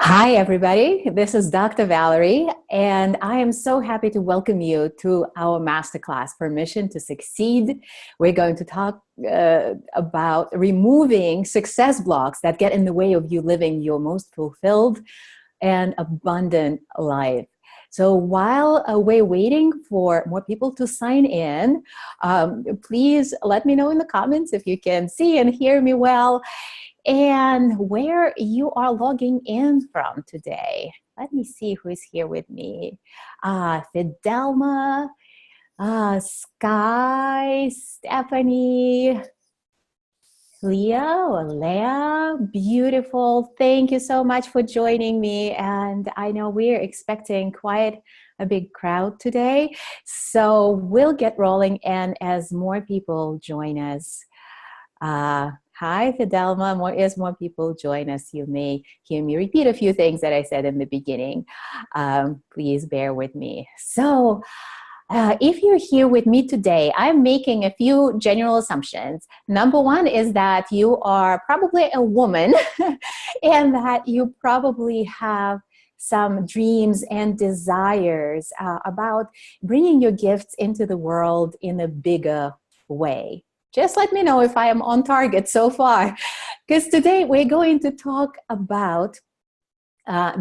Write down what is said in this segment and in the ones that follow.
Hi, everybody. This is Dr. Valerie, and I am so happy to welcome you to our masterclass, Permission to Succeed. We're going to talk about removing success blocks that get in the way of you living your most fulfilled and abundant life. So while we're waiting for more people to sign in, please let me know in the comments if you can see and hear me well, and where you are logging in from today. Let me see who is here with me. Fidelma, Sky, Stephanie, Leah, beautiful. Thank you so much for joining me. And I know we're expecting quite a big crowd today. So we'll get rolling, and as more people join us, hi, Fidelma. As more people join us, you may hear me repeat a few things that I said in the beginning. Please bear with me. So, if you're here with me today, I'm making a few general assumptions. Number one is that you are probably a woman and that you probably have some dreams and desires about bringing your gifts into the world in a bigger way. Just let me know if I am on target so far, because today we're going to talk about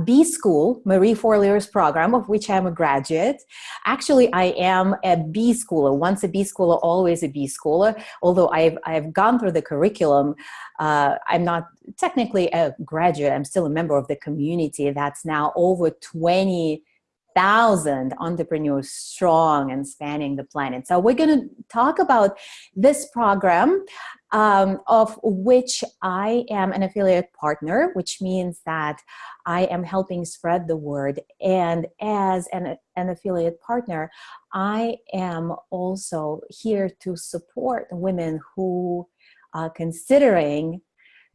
B-School, Marie Forleur's program, of which I'm a graduate. Actually, I am a B-Schooler. Once a B-Schooler, always a B-Schooler. Although I've gone through the curriculum, I'm not technically a graduate. I'm still a member of the community that's now over 20,000 entrepreneurs strong and spanning the planet. So we're going to talk about this program, of which I am an affiliate partner, which means that I am helping spread the word. And as an affiliate partner, I am also here to support women who are considering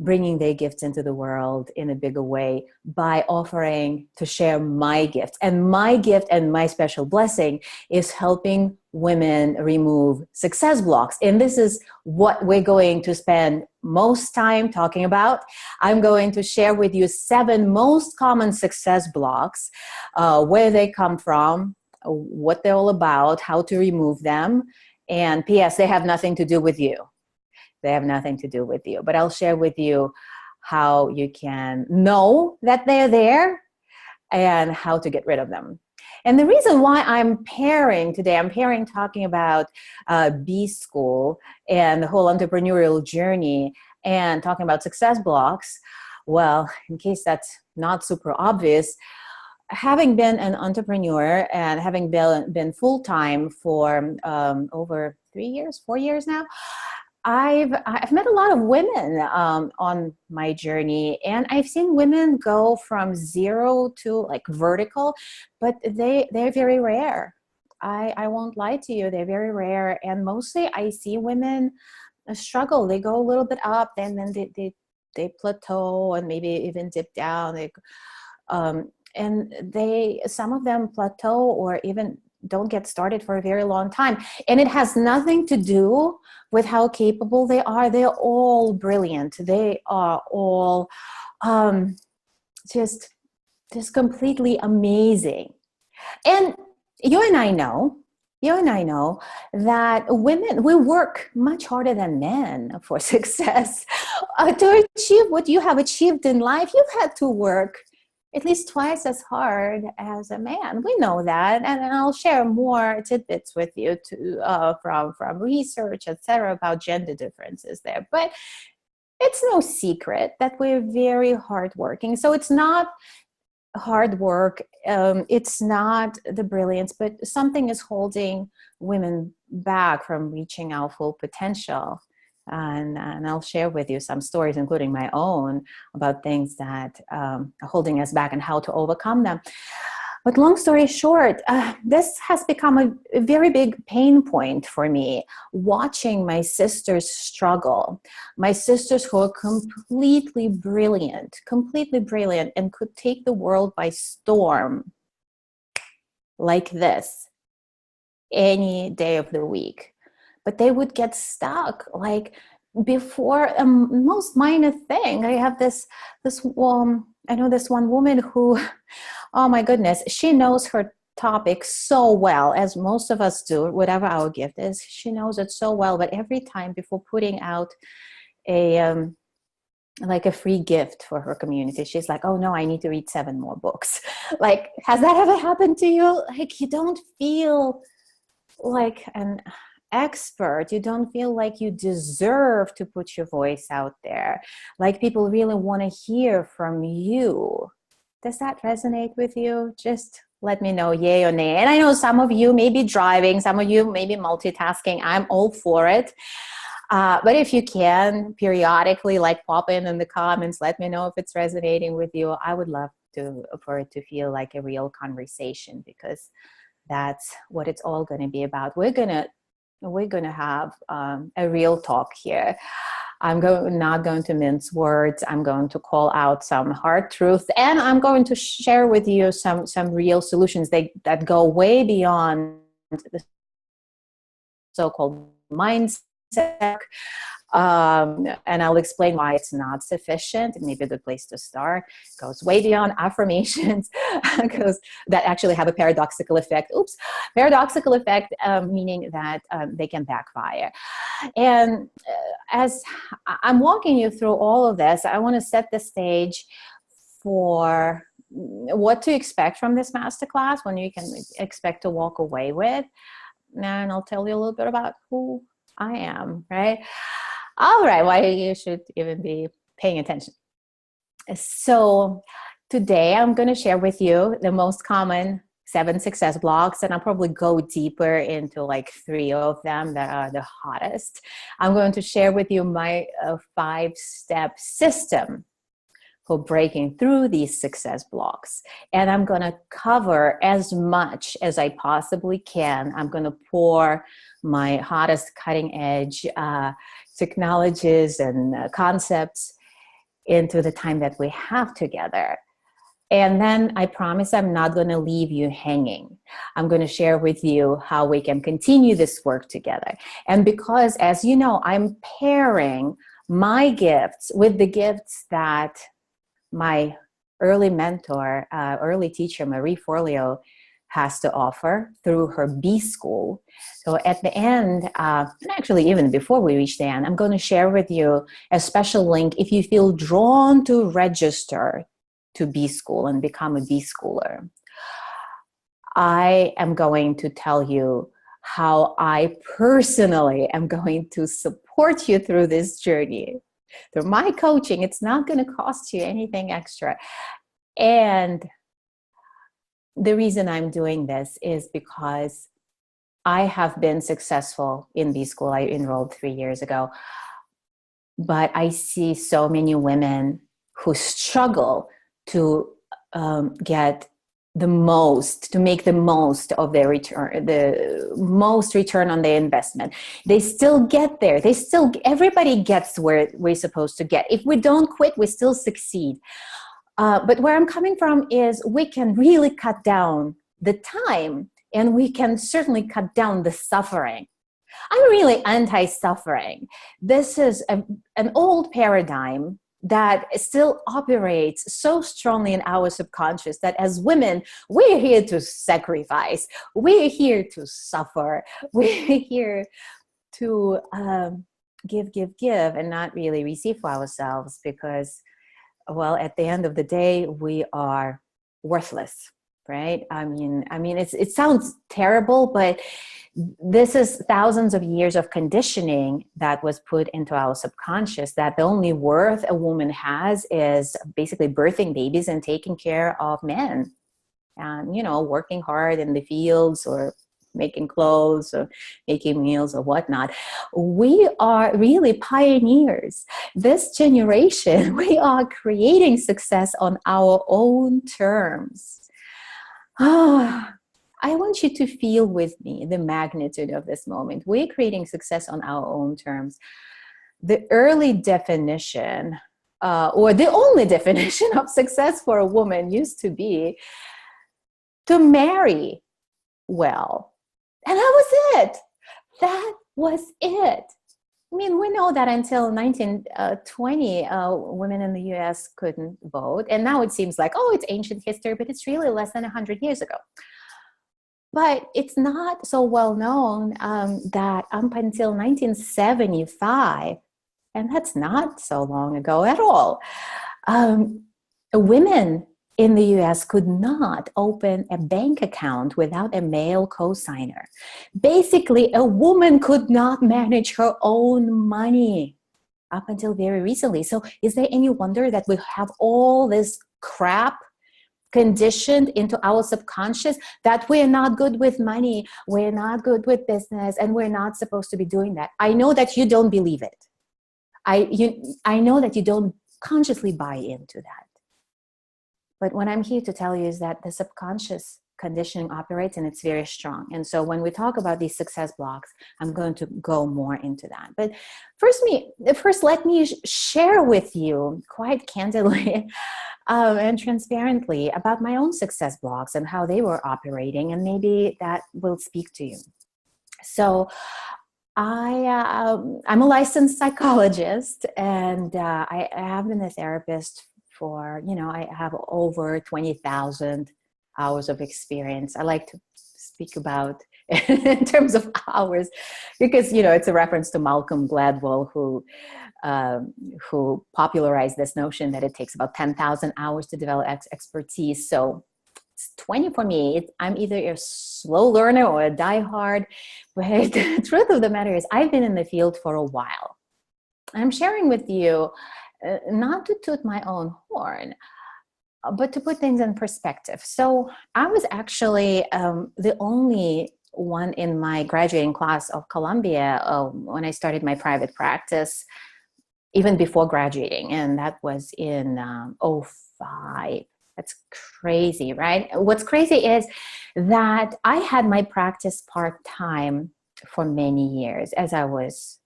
bringing their gifts into the world in a bigger way by offering to share my gift. And my gift and my special blessing is helping women remove success blocks. And this is what we're going to spend most time talking about. I'm going to share with you 7 most common success blocks, where they come from, what they're all about, how to remove them. And P.S., they have nothing to do with you. They have nothing to do with you, but I'll share with you how you can know that they're there and how to get rid of them. And the reason why I'm pairing today, talking about B-School and the whole entrepreneurial journey and talking about success blocks. Well, in case that's not super obvious, having been an entrepreneur and having been full-time for over 4 years now, I've met a lot of women on my journey, and I've seen women go from zero to like vertical, but they're very rare. I won't lie to you, they're very rare, and mostly I see women struggle. They go a little bit up, and then they plateau and maybe even dip down. Some of them plateau or even don't get started for a very long time. And it has nothing to do with how capable they are. They're all brilliant. They are all just completely amazing. And you and I know that women, we work much harder than men for success. To achieve what you have achieved in life, you've had to work at least twice as hard as a man. We know that, and I'll share more tidbits with you from research, etc., about gender differences there. But it's no secret that we're very hardworking. So it's not hard work, it's not the brilliance, but something is holding women back from reaching our full potential. And I'll share with you some stories, including my own, about things that are holding us back and how to overcome them. But long story short, this has become a very big pain point for me, watching my sisters struggle. My sisters who are completely brilliant, and could take the world by storm like this any day of the week. But they would get stuck like before a most minor thing. I have this I know this one woman who, oh my goodness, she knows her topic so well, as most of us do, whatever our gift is. She knows it so well, but every time before putting out a like a free gift for her community, she's like, oh no, I need to read 7 more books. Like, has that ever happened to you? Like, you don't feel like an expert, you don't feel like you deserve to put your voice out there, like people really want to hear from you. Does that resonate with you? Just let me know, yay or nay. And I know some of you may be driving, some of you may be multitasking. I'm all for it. But if you can periodically, like, pop in the comments, let me know if it's resonating with you. I would love for it to feel like a real conversation, because that's what it's all going to be about. We're gonna have a real talk here. I'm not going to mince words. I'm going to call out some hard truth, and I'm going to share with you some real solutions that go way beyond the so-called mindset. And I'll explain why it's not sufficient. Maybe a good place to start goes way beyond affirmations, because that actually have a paradoxical effect. Paradoxical effect, meaning that they can backfire. And as I'm walking you through all of this, I want to set the stage for what to expect from this masterclass, when you can expect to walk away with. And I'll tell you a little bit about who I am, right? All right, why you should even be paying attention. So today I'm going to share with you the most common 7 success blocks, and I'll probably go deeper into like 3 of them that are the hottest. I'm going to share with you my 5-step system for breaking through these success blocks. And I'm going to cover as much as I possibly can. I'm going to pour my hottest cutting edge technologies and concepts into the time that we have together. And then I promise I'm not going to leave you hanging. I'm going to share with you how we can continue this work together. And because, as you know, I'm pairing my gifts with the gifts that my early mentor, early teacher, Marie Forleo, has to offer through her B School. So at the end, and actually even before we reach the end, I'm going to share with you a special link if you feel drawn to register to B School and become a B Schooler. I am going to tell you how I personally am going to support you through this journey. Through my coaching, it's not going to cost you anything extra. And the reason I'm doing this is because I have been successful in B School. I enrolled 3 years ago. But I see so many women who struggle to get the most, to make the most of their return, the most return on their investment. They still get there. Everybody gets where we're supposed to get. If we don't quit, we still succeed. But where I'm coming from is we can really cut down the time, and we can certainly cut down the suffering. I'm really anti-suffering. This is an old paradigm that still operates so strongly in our subconscious that as women, we're here to sacrifice. We're here to suffer. We're here to give, and not really receive for ourselves, because, well, at the end of the day, we are worthless, right? I mean, it sounds terrible, but this is thousands of years of conditioning that was put into our subconscious, that the only worth a woman has is basically birthing babies and taking care of men, and, working hard in the fields or making clothes or making meals or whatnot. We are really pioneers. This generation, we are creating success on our own terms. I want you to feel with me the magnitude of this moment. We're creating success on our own terms. The early definition, or the only definition of success for a woman used to be to marry well. And that was it. That was it. I mean, we know that until 1920, women in the US couldn't vote. And now it seems like, oh, it's ancient history, but it's really less than 100 years ago. But it's not so well known that up until 1975, and that's not so long ago at all, women in the US could not open a bank account without a male cosigner. Basically, a woman could not manage her own money up until very recently. So is there any wonder that we have all this crap conditioned into our subconscious that we're not good with money, we're not good with business, and we're not supposed to be doing that? I know that you don't believe it. I know that you don't consciously buy into that. But what I'm here to tell you is that the subconscious conditioning operates, and it's very strong. And so when we talk about these success blocks, I'm going to go more into that. But first let me share with you quite candidly and transparently about my own success blocks and how they were operating, and maybe that will speak to you. So I'm a licensed psychologist, and I have been a therapist for, I have over 20,000 hours of experience. I like to speak about in terms of hours because, it's a reference to Malcolm Gladwell, who popularized this notion that it takes about 10,000 hours to develop expertise. So it's 20 for me. I'm either a slow learner or a diehard. But the truth of the matter is I've been in the field for a while. I'm sharing with you not to toot my own horn, but to put things in perspective. So I was actually the only one in my graduating class of Columbia when I started my private practice, even before graduating. And that was in '05. That's crazy, right? What's crazy is that I had my practice part-time for many years as I was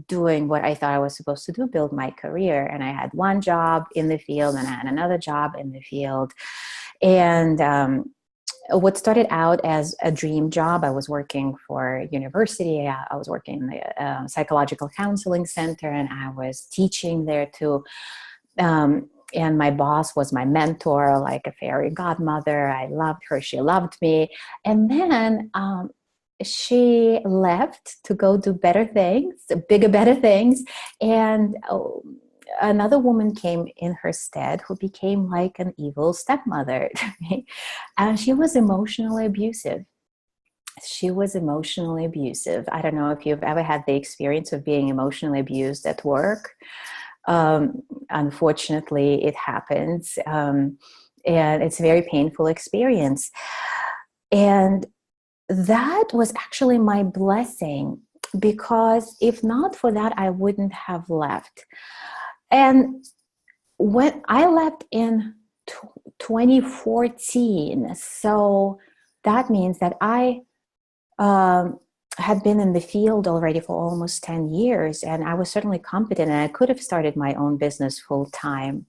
doing what I thought I was supposed to do, build my career. And I had one job in the field and I had another job in the field. And what started out as a dream job, I was working for university. I was working in the psychological counseling center, and I was teaching there too. And my boss was my mentor, like a fairy godmother. I loved her. She loved me. And then she left to go do better things, bigger, better things. And another woman came in her stead who became like an evil stepmother to me. And she was emotionally abusive. She was emotionally abusive. I don't know if you've ever had the experience of being emotionally abused at work. Unfortunately, it happens. And it's a very painful experience. And that was actually my blessing, because if not for that, I wouldn't have left. And when I left in 2014, so that means that I had been in the field already for almost 10 years, and I was certainly competent, and I could have started my own business full time,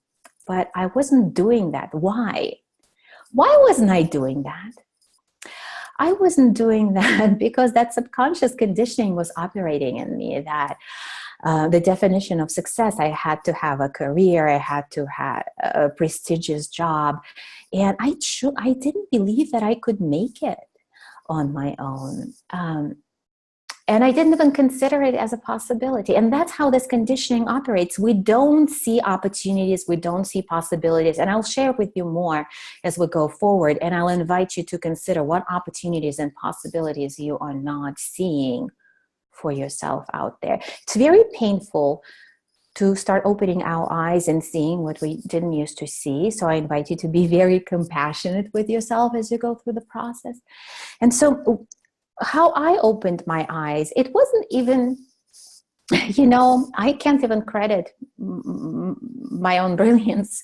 but I wasn't doing that. Why? Why wasn't I doing that? I wasn't doing that because that subconscious conditioning was operating in me, that the definition of success, I had to have a career, I had to have a prestigious job, and I didn't believe that I could make it on my own. And I didn't even consider it as a possibility. And that's how this conditioning operates. We don't see opportunities, we don't see possibilities. And I'll share with you more as we go forward. And I'll invite you to consider what opportunities and possibilities you are not seeing for yourself out there. It's very painful to start opening our eyes and seeing what we didn't used to see. So I invite you to be very compassionate with yourself as you go through the process. And so how I opened my eyes, it wasn't even, I can't even credit my own brilliance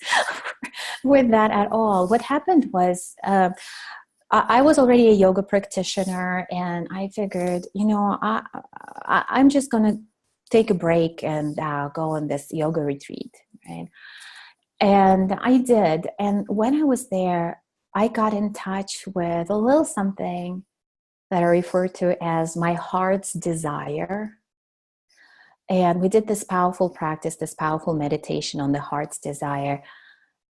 with that at all. What happened was I was already a yoga practitioner, and I figured, I'm just going to take a break and go on this yoga retreat, right? And I did. And when I was there, I got in touch with a little something that I refer to as my heart's desire. And we did this powerful practice, this powerful meditation on the heart's desire.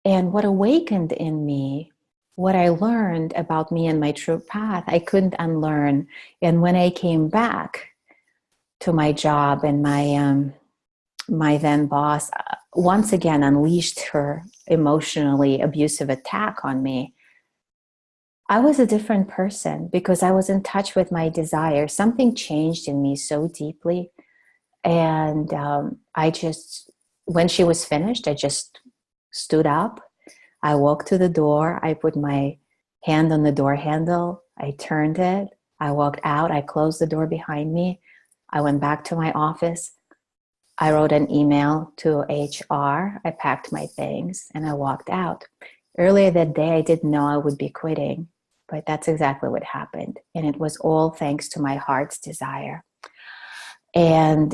And what awakened in me, what I learned about me and my true path, I couldn't unlearn. And when I came back to my job, and my then boss once again unleashed her emotionally abusive attack on me, I was a different person because I was in touch with my desire. Something changed in me so deeply. And I just, when she was finished, I just stood up. I walked to the door. I put my hand on the door handle. I turned it. I walked out. I closed the door behind me. I went back to my office. I wrote an email to HR. I packed my things and I walked out. Earlier that day, I didn't know I would be quitting, but that's exactly what happened. And it was all thanks to my heart's desire. And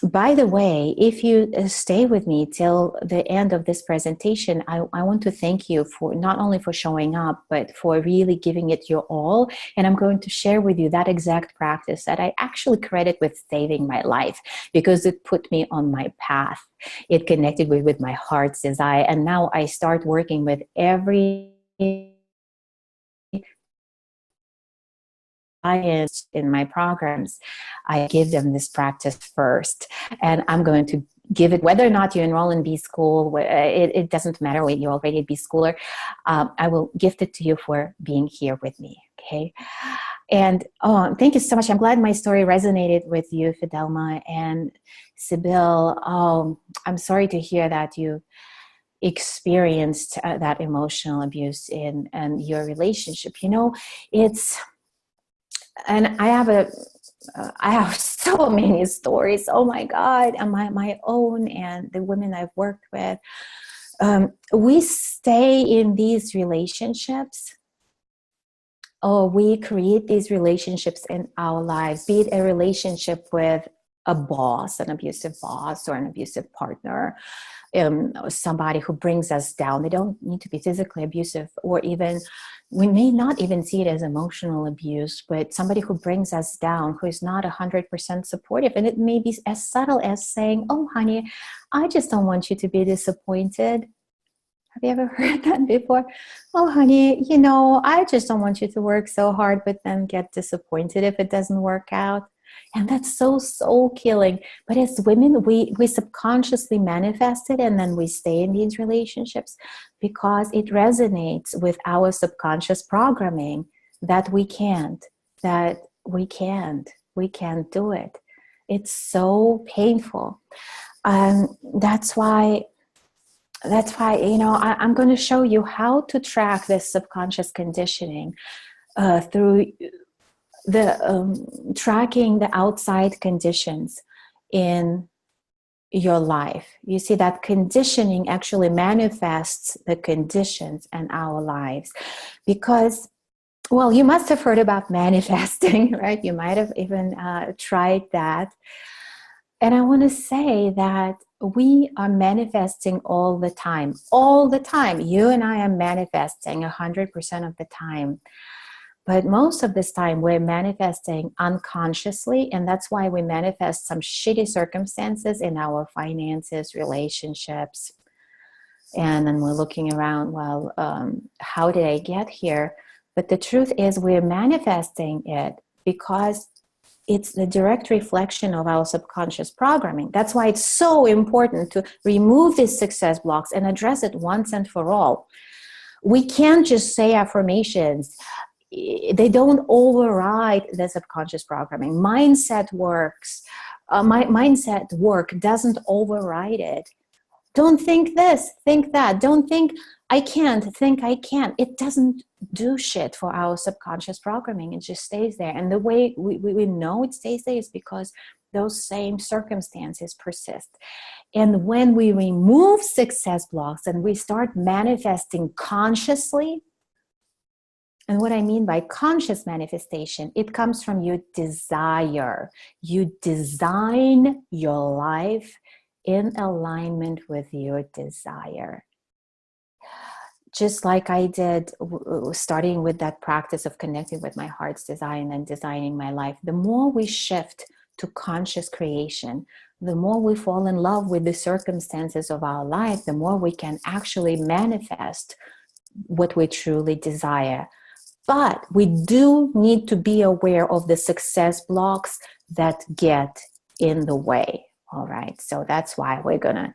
by the way, if you stay with me till the end of this presentation, I want to thank you for not only for showing up, but for really giving it your all. And I'm going to share with you that exact practice that I actually credit with saving my life, because it put me on my path. It connected with my heart's desire. And now I start working with every clients in my programs. I give them this practice first, and I'm going to give it, whether or not you enroll in B School, it doesn't matter when you're already a B Schooler. I will gift it to you for being here with me, okay? And thank you so much. I'm glad my story resonated with you, Fidelma and Sibyl. I'm sorry to hear that you experienced that emotional abuse in your relationship. You know, it's, and I have so many stories. Oh my God, and my own and the women I've worked with. We stay in these relationships, or we create these relationships in our lives, be it a relationship with a boss, an abusive boss, or an abusive partner, somebody who brings us down. They don't need to be physically abusive, or even, we may not even see it as emotional abuse, but somebody who brings us down, who is not 100% supportive. And it may be as subtle as saying, oh, honey, I just don't want you to be disappointed. Have you ever heard that before? Oh, honey, you know, I just don't want you to work so hard, but then get disappointed if it doesn't work out. And that's so soul killing. But as women, we subconsciously manifest it, and then we stay in these relationships because it resonates with our subconscious programming that we can't do it. It's so painful. That's why, you know, I'm going to show you how to track this subconscious conditioning through the tracking the outside conditions in your life. You see that conditioning actually manifests the conditions in our lives, because, well, you must have heard about manifesting, right? You might have even tried that. And I want to say that we are manifesting all the time. All the time. You and I are manifesting 100% of the time. But most of this time we're manifesting unconsciously, and that's why we manifest some shitty circumstances in our finances, relationships. And then we're looking around, well, how did I get here? But the truth is we're manifesting it because it's the direct reflection of our subconscious programming. That's why it's so important to remove these success blocks and address it once and for all. We can't just say affirmations. They don't override the subconscious programming. Mindset works. Mindset work doesn't override it. Don't think this, think that. Don't think I can't, think I can. It doesn't do shit for our subconscious programming. It just stays there. And the way we know it stays there is because those same circumstances persist. And when we remove success blocks and we start manifesting consciously, and what I mean by conscious manifestation, it comes from your desire. You design your life in alignment with your desire. Just like I did, starting with that practice of connecting with my heart's desire and then designing my life, the more we shift to conscious creation, the more we fall in love with the circumstances of our life, the more we can actually manifest what we truly desire. But we do need to be aware of the success blocks that get in the way. All right, so that's why we're gonna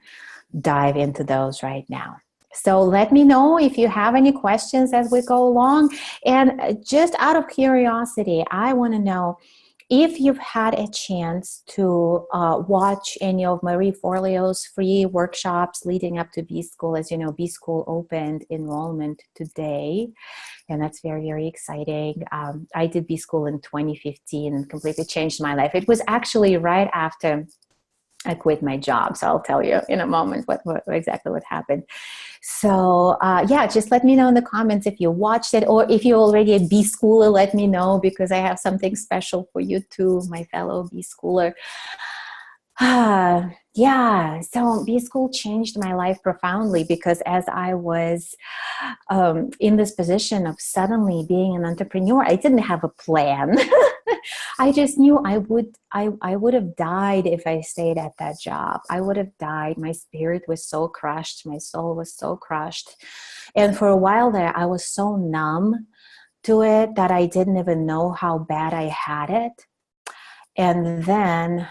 dive into those right now. So let me know if you have any questions as we go along. And just out of curiosity, I want to know if you've had a chance to watch any of Marie Forleo's free workshops leading up to B-School. As you know, B-School opened enrollment today, and that's very, very exciting. I did B-School in 2015 and completely changed my life. It was actually right after I quit my job. So I'll tell you in a moment what exactly what happened. So yeah, just let me know in the comments if you watched it, or if you're already a B-Schooler, let me know, because I have something special for you too, my fellow B-Schooler. Yeah, so B-School changed my life profoundly, because as I was in this position of suddenly being an entrepreneur, I didn't have a plan. I just knew I would have died if I stayed at that job. I would have died. My spirit was so crushed. My soul was so crushed. And for a while there, I was so numb to it that I didn't even know how bad I had it. And then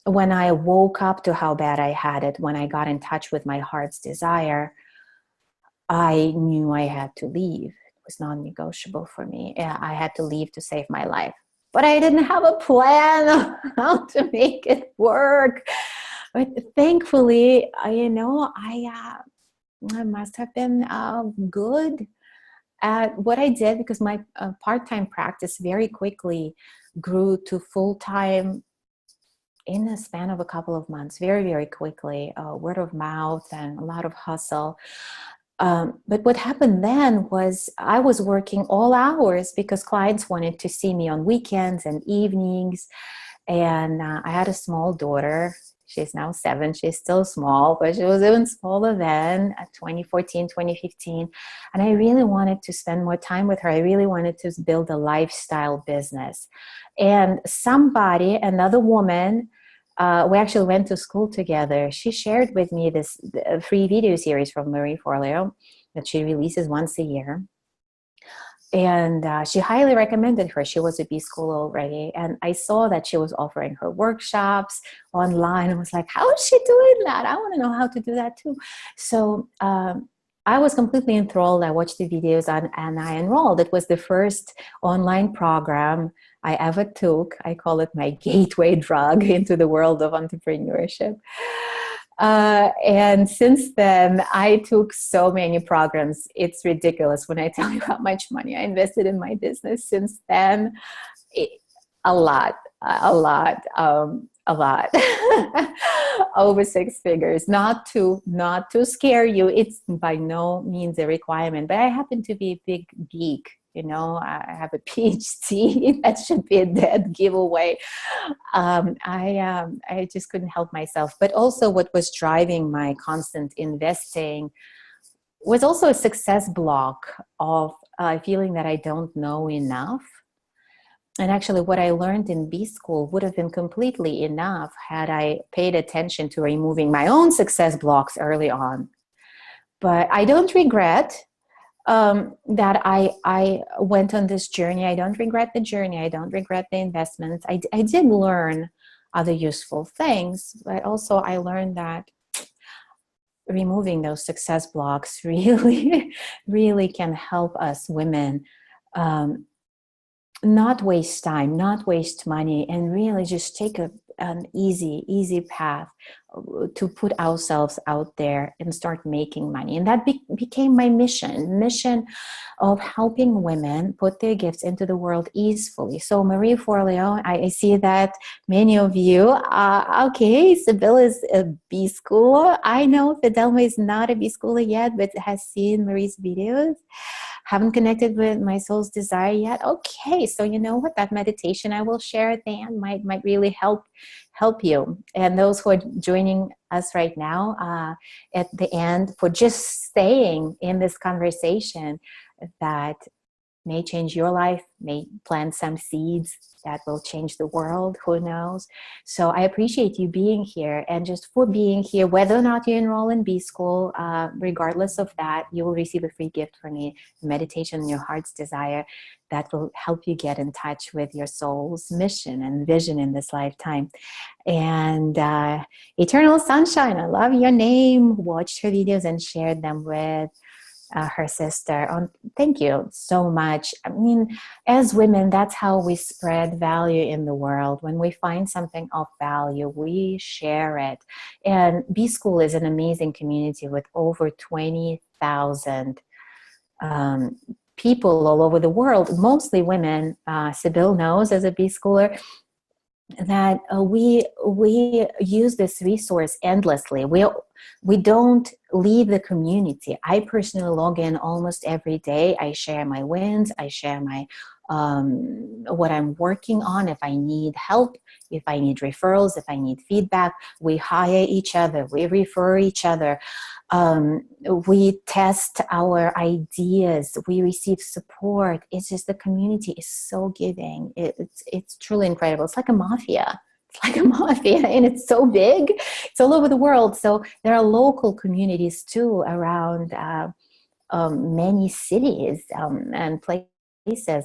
when I woke up to how bad I had it, when I got in touch with my heart's desire, I knew I had to leave. It was non-negotiable for me. I had to leave to save my life. But I didn't have a plan of how to make it work. But thankfully, I must have been good at what I did, because my part-time practice very quickly grew to full-time in the span of a couple of months, very, very quickly. Word of mouth and a lot of hustle. But what happened then was I was working all hours because clients wanted to see me on weekends and evenings. And I had a small daughter. She's now 7. She's still small, but she was even smaller then, at 2014, 2015. And I really wanted to spend more time with her. I really wanted to build a lifestyle business. And another woman, we actually went to school together. She shared with me this free video series from Marie Forleo that she releases once a year. And she highly recommended her. She was a B-School already. And I saw that she was offering her workshops online. I was like, how is she doing that? I want to know how to do that too. So I was completely enthralled. I watched the videos and I enrolled. It was the first online program I ever took. I call it my gateway drug into the world of entrepreneurship. And since then, I took so many programs. It's ridiculous when I tell you how much money I invested in my business since then. A lot. Over 6 figures. Not to scare you. It's by no means a requirement, but I happen to be a big geek. You know, I have a PhD. That should be a dead giveaway. I just couldn't help myself. But also what was driving my constant investing was also a success block of feeling that I don't know enough. And actually what I learned in B-School would have been completely enough had I paid attention to removing my own success blocks early on. But I don't regret that I went on this journey. I don't regret the journey. I don't regret the investments. I did learn other useful things, but also I learned that removing those success blocks really, really can help us women not waste time, not waste money, and really just take an easy path to put ourselves out there and start making money. And that became my mission of helping women put their gifts into the world easily. So Marie Forleo, I see that many of you are, okay, Sibyl is a B-Schooler. I know Fidelma is not a B-Schooler yet, but has seen Marie's videos. Haven't connected with my soul's desire yet. Okay, so you know what? That meditation I will share at the end might really help you. And those who are joining us right now at the end, for just staying in this conversation, that may change your life, may plant some seeds that will change the world, who knows. So I appreciate you being here, and just for being here, whether or not you enroll in B School, regardless of that, you will receive a free gift from me, meditation on your heart's desire, that will help you get in touch with your soul's mission and vision in this lifetime. And Eternal Sunshine, I love your name, watched her videos and shared them with her sister. Thank you so much. I mean, as women, that's how we spread value in the world. When we find something of value, we share it. And B School is an amazing community with over 20,000 people all over the world, mostly women. Sybil knows, as a B Schooler, that we use this resource endlessly. We don't leave the community. I personally log in almost every day. I share my wins. I share my what I'm working on. If I need help, if I need referrals, if I need feedback, we hire each other. We refer each other. We test our ideas. We receive support. It's just, the community is so giving. It's truly incredible. It's like a mafia. It's like a mafia, and it's so big. It's all over the world. So there are local communities too around many cities and places.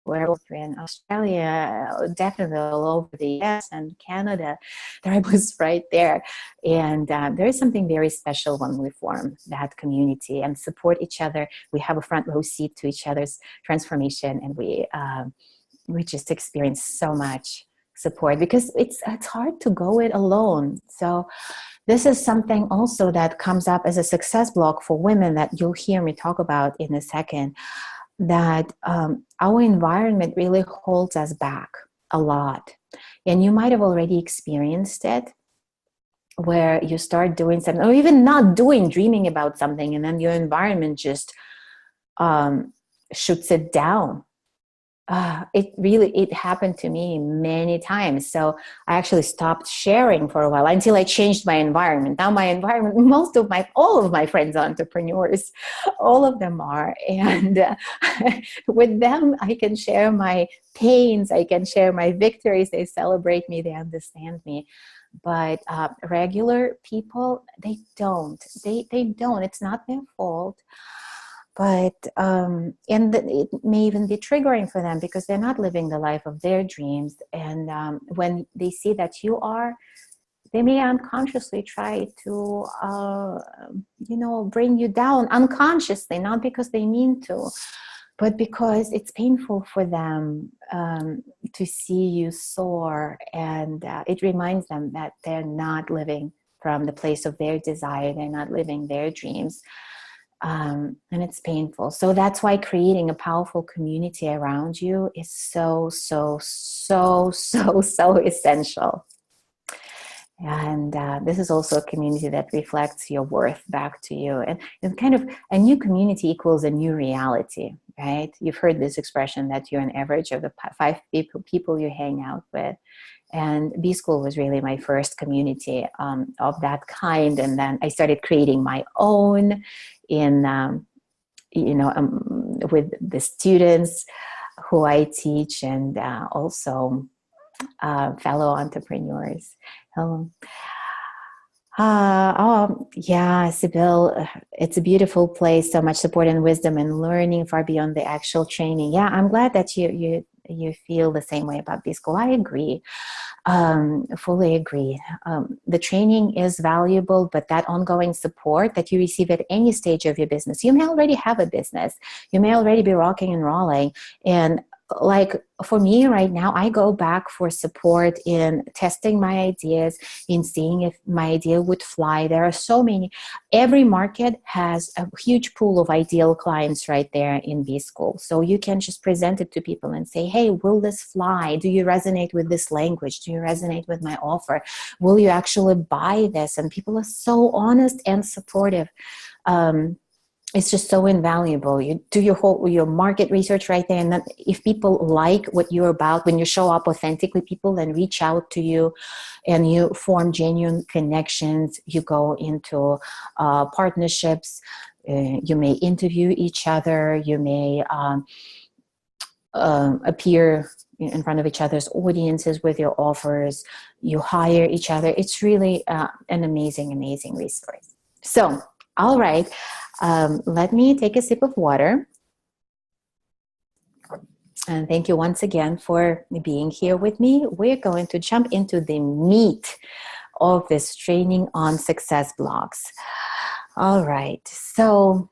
We're in Australia, definitely all over the US and Canada. There was right there. And there is something very special when we form that community and support each other. We have a front row seat to each other's transformation, and we just experience so much support, because it's hard to go it alone. So this is something also that comes up as a success block for women that you'll hear me talk about in a second, that our environment really holds us back a lot. And you might have already experienced it, where you start doing something, or even not doing, dreaming about something, and then your environment just shoots it down. It happened to me many times. So I actually stopped sharing for a while until I changed my environment. Now my environment, all of my friends are entrepreneurs, all of them are. And with them, I can share my pains. I can share my victories. They celebrate me. They understand me. But regular people, they don't. They don't. It's not their fault. But it may even be triggering for them, because they're not living the life of their dreams. And when they see that you are, they may unconsciously try to, bring you down unconsciously, not because they mean to, but because it's painful for them to see you soar. And it reminds them that they're not living from the place of their desire. They're not living their dreams. And it's painful. So that's why creating a powerful community around you is so, so, so, so, so essential. And this is also a community that reflects your worth back to you. And kind of a new community equals a new reality, right? You've heard this expression that you're an average of the 5 people you hang out with. And B School was really my first community of that kind. And then I started creating my own with the students who I teach, and also fellow entrepreneurs. Yeah, Sybil, it's a beautiful place. So much support and wisdom and learning far beyond the actual training. Yeah, I'm glad that you feel the same way about B School. I agree. Fully agree. The training is valuable, but that ongoing support that you receive at any stage of your business, you may already have a business, you may already be rocking and rolling, and like for me right now, I go back for support in testing my ideas, in seeing if my idea would fly. There are so many. Every market has a huge pool of ideal clients right there in B School. So you can just present it to people and say, hey, will this fly? Do you resonate with this language? Do you resonate with my offer? Will you actually buy this? And people are so honest and supportive. It's just so invaluable. You do your market research right there, and then if people like what you're about, when you show up authentically, people then reach out to you, and you form genuine connections. You go into partnerships. You may interview each other. You may appear in front of each other's audiences with your offers. You hire each other. It's really an amazing, amazing resource. So, all right, let me take a sip of water. And thank you once again for being here with me. We're going to jump into the meat of this training on success blocks. All right, so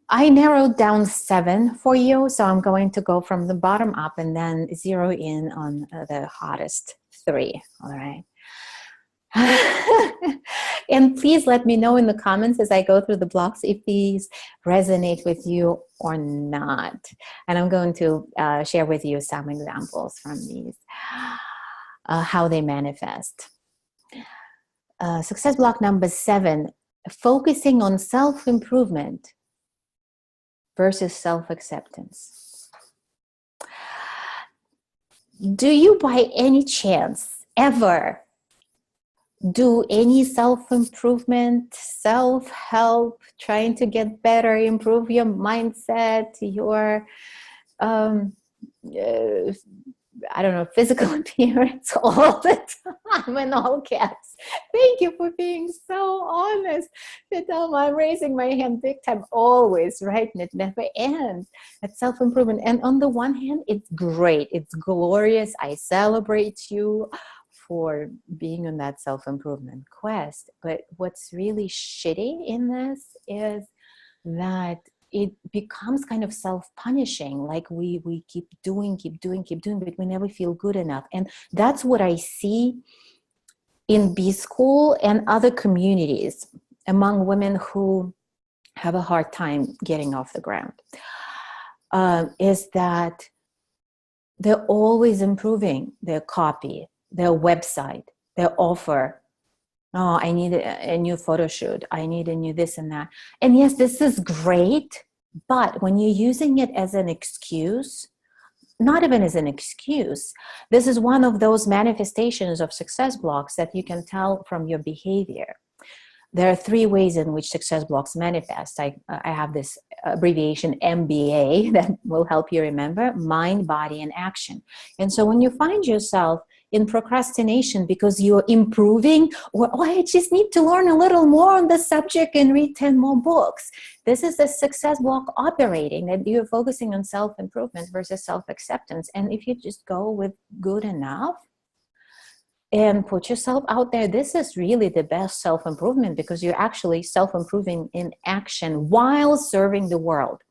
I narrowed down 7 for you, so I'm going to go from the bottom up and then zero in on the hottest 3, all right? And please let me know in the comments as I go through the blocks if these resonate with you or not. And I'm going to share with you some examples from these, how they manifest. Success block number 7, focusing on self-improvement versus self-acceptance. Do you by any chance ever do any self-improvement, self-help, trying to get better, improve your mindset, your I don't know, physical appearance all the time in all caps? Thank you for being so honest. I'm raising my hand big time always, right? And it never ends. It's self-improvement. And on the one hand, it's great. It's glorious. I celebrate you for being on that self-improvement quest. But what's really shitty in this is that it becomes kind of self-punishing, like we keep doing, but we never feel good enough. And that's what I see in B School and other communities among women who have a hard time getting off the ground, is that they're always improving their copy, their website, their offer. Oh, I need a new photo shoot. I need a new this and that. And yes, this is great, but when you're using it as an excuse, not even as an excuse, this is one of those manifestations of success blocks that you can tell from your behavior. There are 3 ways in which success blocks manifest. I have this abbreviation MBA that will help you remember: mind, body, and action. And so when you find yourself in procrastination because you're improving, or oh, I just need to learn a little more on the subject and read 10 more books, this is a success block operating, that you're focusing on self-improvement versus self-acceptance. And if you just go with good enough and put yourself out there, this is really the best self-improvement, because you're actually self-improving in action while serving the world.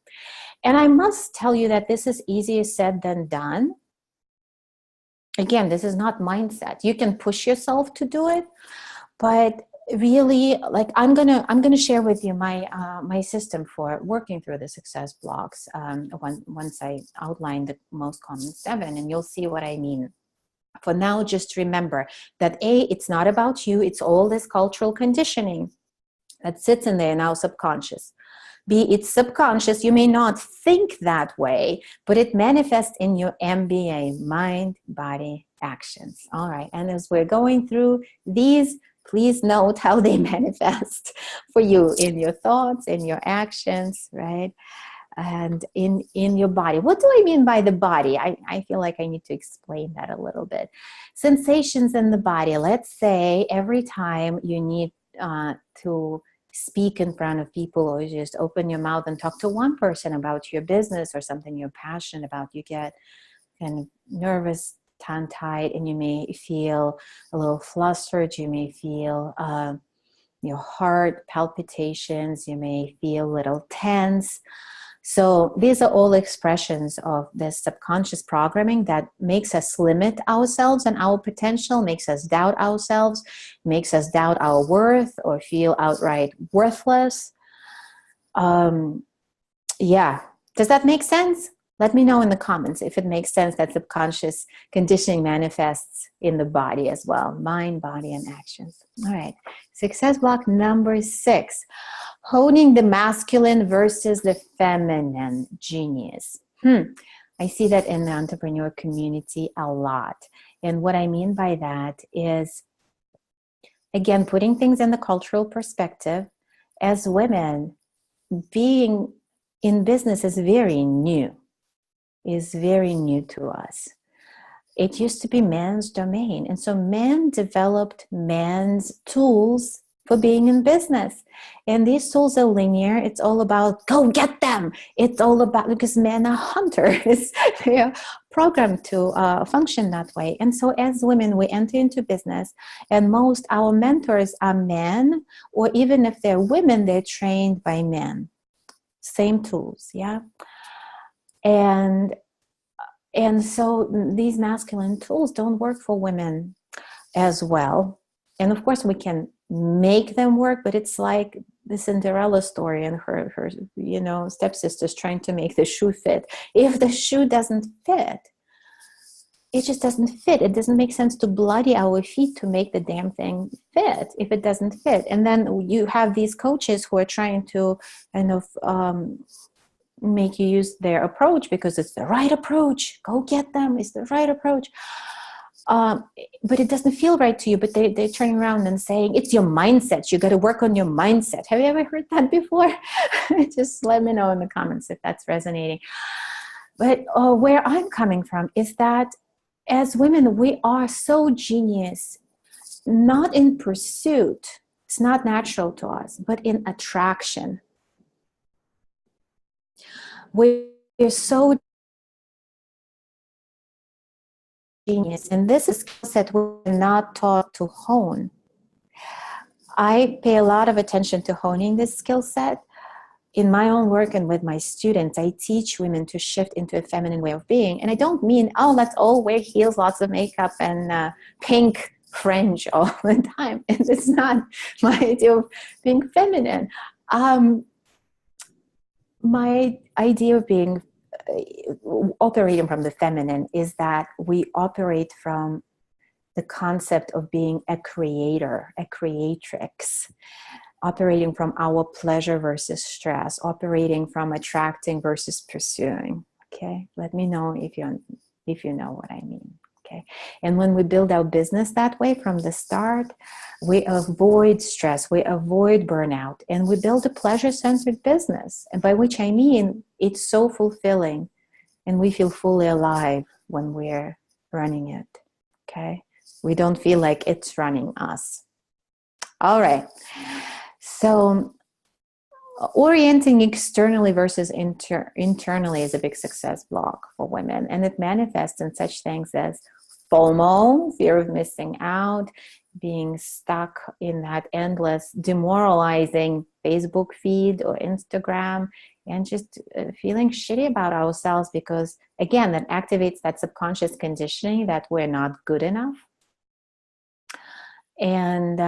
And I must tell you that this is easier said than done. Again, this is not mindset. You can push yourself to do it, but really, like, I'm gonna share with you my my system for working through the success blocks once I outline the most common 7, and you'll see what I mean. For now, just remember that A, it's not about you. It's all this cultural conditioning that sits in there in our subconscious. B, it's subconscious. You may not think that way, but it manifests in your MBA, mind, body, actions. All right. And as we're going through these, please note how they manifest for you in your thoughts, in your actions, right? And in your body. What do I mean by the body? I feel like I need to explain that a little bit. Sensations in the body. Let's say every time you need to speak in front of people, or just open your mouth and talk to one person about your business or something you're passionate about, you get kind of nervous, tongue-tied, and you may feel a little flustered. You may feel your heart palpitations. You may feel a little tense. So these are all expressions of the subconscious programming that makes us limit ourselves and our potential, makes us doubt ourselves, makes us doubt our worth or feel outright worthless. Yeah, does that make sense? Let me know in the comments if it makes sense that subconscious conditioning manifests in the body as well. Mind, body, and actions. All right, success block number 6. Honing the masculine versus the feminine genius. I see that in the entrepreneur community a lot. And what I mean by that is, again, putting things in the cultural perspective as women, being in business is very new to us. It used to be men's domain. And so men developed men's tools for being in business. And these tools are linear. It's all about go get them. It's all about, because men are hunters. They are programmed to function that way. And so as women, we enter into business, and most our mentors are men, or even if they're women, they're trained by men. Same tools, yeah? And so these masculine tools don't work for women as well. And of course we can make them work, but it's like the Cinderella story and her stepsisters trying to make the shoe fit. If the shoe doesn't fit, it just doesn't fit. It doesn't make sense to bloody our feet to make the damn thing fit if it doesn't fit. And then you have these coaches who are trying to kind of make you use their approach because it's the right approach. Go get them. It's the right approach. But it doesn't feel right to you. But they're turning around and saying, it's your mindset. You got to work on your mindset. Have you ever heard that before? Just let me know in the comments if that's resonating. But where I'm coming from is that as women, we are so genius, not in pursuit. It's not natural to us, but in attraction. We're so genius, and this is a skill set we're not taught to hone. I pay a lot of attention to honing this skill set. In my own work and with my students, I teach women to shift into a feminine way of being. And I don't mean, let's all wear heels, lots of makeup, and pink fringe all the time. And it's not my idea of being feminine. My idea of being operating from the feminine is that we operate from the concept of being a creator, a creatrix, operating from our pleasure versus stress, operating from attracting versus pursuing. Okay, let me know if you know what I mean. Okay, and when we build our business that way from the start, we avoid stress, we avoid burnout, and we build a pleasure-centered business. And by which I mean, it's so fulfilling, and we feel fully alive when we're running it. Okay, we don't feel like it's running us. All right. So orienting externally versus internally is a big success block for women. And it manifests in such things as FOMO, fear of missing out, being stuck in that endless demoralizing Facebook feed or Instagram, and just feeling shitty about ourselves because, again, that activates that subconscious conditioning that we're not good enough. And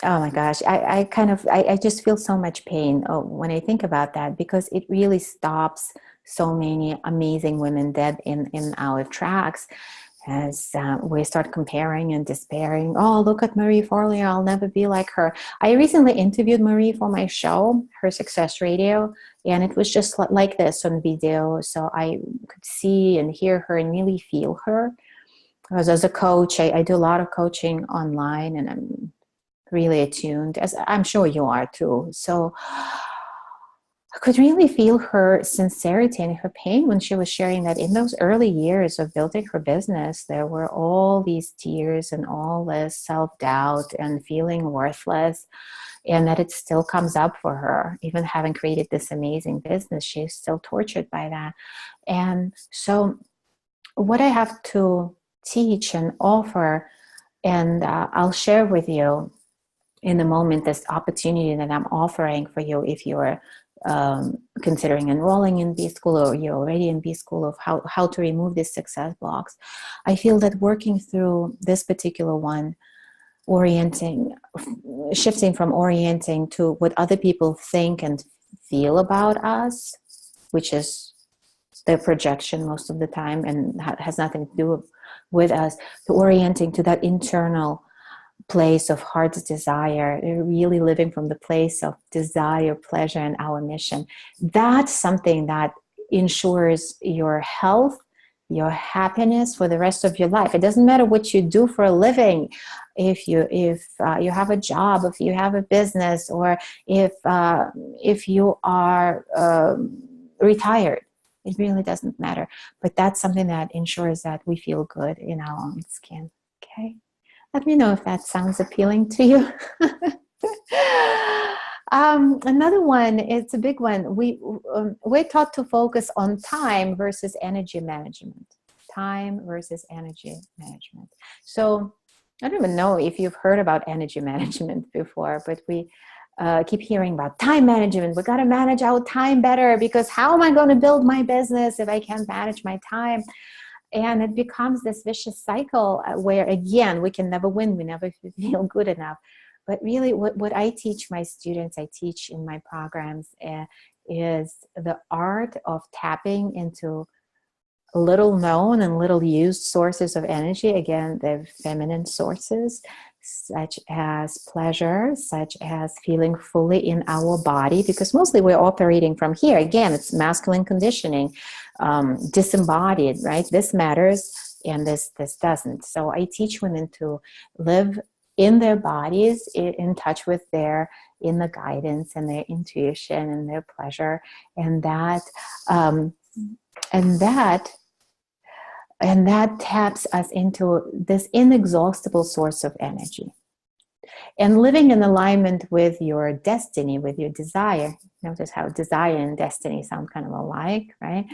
oh my gosh, I just feel so much pain when I think about that, because it really stops so many amazing women dead in our tracks as we start comparing and despairing. Oh, look at Marie Forleo, I'll never be like her. I recently interviewed Marie for my show, Her Success Radio, and it was just like this on video, so I could see and hear her and really feel her. Because as a coach, I do a lot of coaching online, and I'm really attuned, as I'm sure you are too. So I could really feel her sincerity and her pain when she was sharing that in those early years of building her business, there were all these tears and all this self-doubt and feeling worthless, and that it still comes up for her. Even having created this amazing business, she's still tortured by that. And so what I have to teach and offer, and I'll share with you in a moment this opportunity that I'm offering for you if you're considering enrolling in B-School, or you're already in B-School, of how to remove these success blocks. I feel that working through this particular one, shifting from orienting to what other people think and feel about us, which is their projection most of the time and has nothing to do with us, to orienting to that internal place of heart's desire, really living from the place of desire, pleasure, and our mission. That's something that ensures your health your happiness for the rest of your life. It doesn't matter what you do for a living. If you have a job, if you have a business, or if you are retired, it really doesn't matter. But that's something that ensures that we feel good in our own skin. Okay, let me know if that sounds appealing to you. Another one, it's a big one. We're taught to focus on time versus energy management. Time versus energy management. So I don't even know if you've heard about energy management before, but we keep hearing about time management. We got to manage our time better, because how am I going to build my business if I can't manage my time? And it becomes this vicious cycle where, again, we can never win. We never feel good enough. But really, what I teach my students, I teach in my programs, is the art of tapping into little known and little used sources of energy. Again, they're feminine sources, such as pleasure, such as feeling fully in our body, because mostly we're operating from here. Again, it's masculine conditioning, disembodied, right? This matters and this doesn't. So I teach women to live in their bodies, in touch with their inner guidance and their intuition and their pleasure, and that taps us into this inexhaustible source of energy. And living in alignment with your destiny, with your desire. Notice how desire and destiny sound kind of alike, right?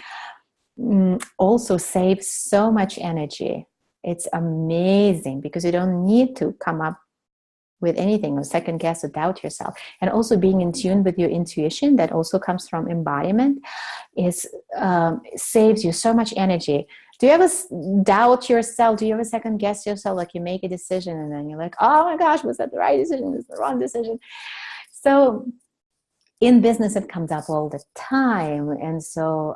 Also saves so much energy. It's amazing, because you don't need to come up with anything or second guess or doubt yourself. And also being in tune with your intuition, that also comes from embodiment, saves you so much energy. Do you ever doubt yourself? Do you ever second guess yourself? Like you make a decision and then you're like, oh my gosh, was that the right decision? Was that the wrong decision? So in business, it comes up all the time. And so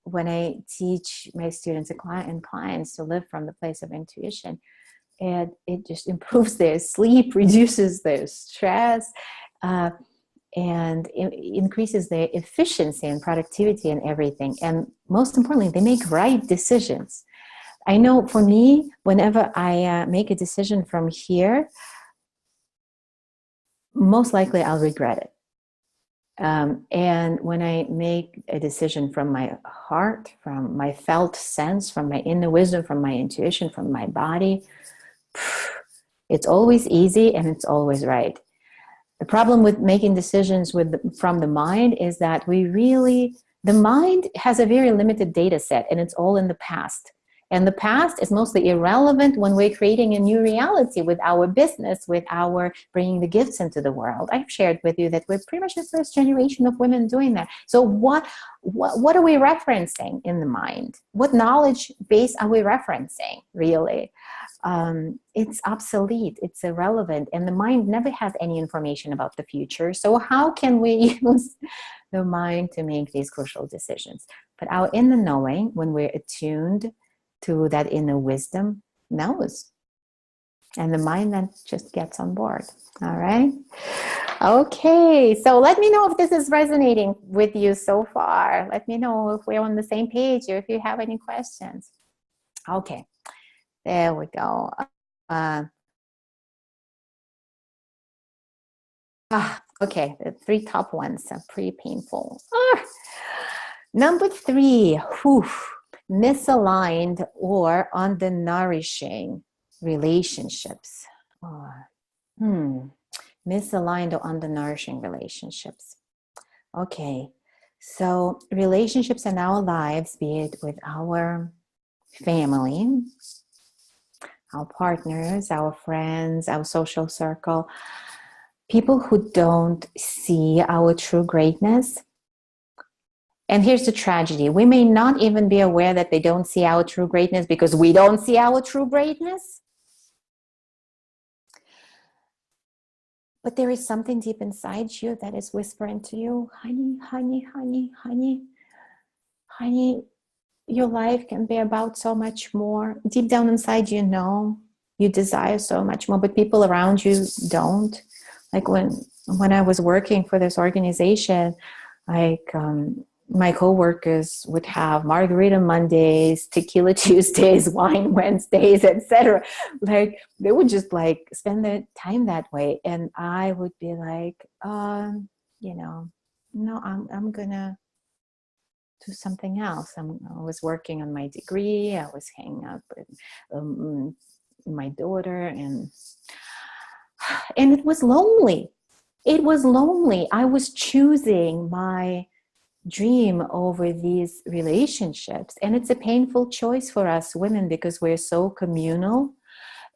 when I teach my students and clients to live from the place of intuition, and it just improves their sleep, reduces their stress, and increases their efficiency and productivity and everything. And most importantly, they make right decisions. I know for me, whenever I make a decision from here, most likely I'll regret it. And when I make a decision from my heart, from my felt sense, from my inner wisdom, from my intuition, from my body, it's always easy and it's always right. The problem with making decisions from the mind is that the mind has a very limited data set, and it's all in the past. And the past is mostly irrelevant when we're creating a new reality with our business, with our bringing the gifts into the world. I've shared with you that we're pretty much the first generation of women doing that. So what are we referencing in the mind? What knowledge base are we referencing, really? It's obsolete, it's irrelevant, and the mind never has any information about the future. So how can we use the mind to make these crucial decisions? But our inner knowing, when we're attuned to that inner wisdom, knows. And the mind then just gets on board. All right? Okay, so let me know if this is resonating with you so far. Let me know if we're on the same page or if you have any questions. Okay, there we go. Okay, the 3 top ones are pretty painful. Number 3, misaligned or undernourishing relationships. Misaligned or undernourishing relationships. Okay, so relationships in our lives, be it with our family, our partners, our friends, our social circle, people who don't see our true greatness. And here's the tragedy. We may not even be aware that they don't see our true greatness because we don't see our true greatness. But there is something deep inside you that is whispering to you, honey, honey, honey, honey, honey, your life can be about so much more. Deep down inside, you know, you desire so much more, but people around you don't. Like when I was working for this organization, like my coworkers would have margarita Mondays, tequila Tuesdays, wine Wednesdays, etc. Like they would just like spend their time that way, and I would be like, you know, no, I'm gonna do something else. I was working on my degree. I was hanging out with my daughter, and it was lonely. It was lonely. I was choosing my dream over these relationships, and it's a painful choice for us women because we're so communal,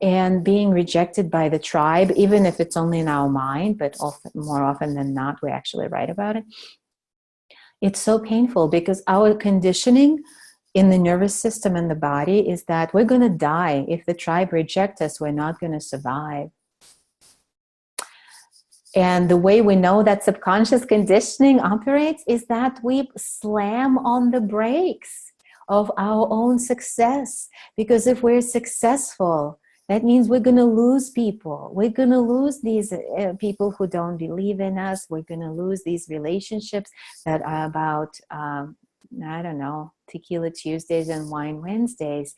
and being rejected by the tribe, even if it's only in our mind, but often, more often than not, we're actually right about it. It's so painful because our conditioning in the nervous system and the body is that we're going to die. If the tribe rejects us, we're not going to survive. And the way we know that subconscious conditioning operates is that we slam on the brakes of our own success. Because if we're successful, that means we're going to lose people. We're going to lose these people who don't believe in us. We're going to lose these relationships that are about, I don't know, tequila Tuesdays and wine Wednesdays,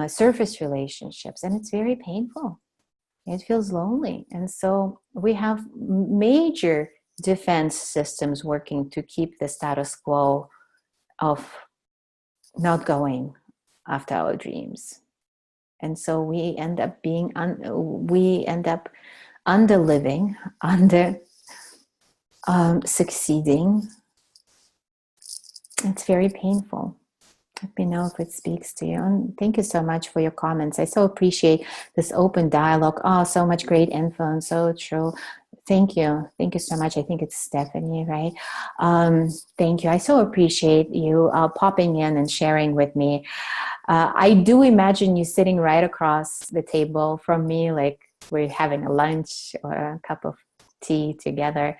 surface relationships. And it's very painful. It feels lonely. And so we have major defense systems working to keep the status quo of not going after our dreams. And so we end up being, under living, under succeeding. It's very painful. Let me know if it speaks to you. And thank you so much for your comments. I so appreciate this open dialogue. Oh, so much great info and so true. Thank you. Thank you so much. I think it's Stephanie, right? Thank you. I so appreciate you popping in and sharing with me. I do imagine you sitting right across the table from me, like we're having a lunch or a cup of tea together.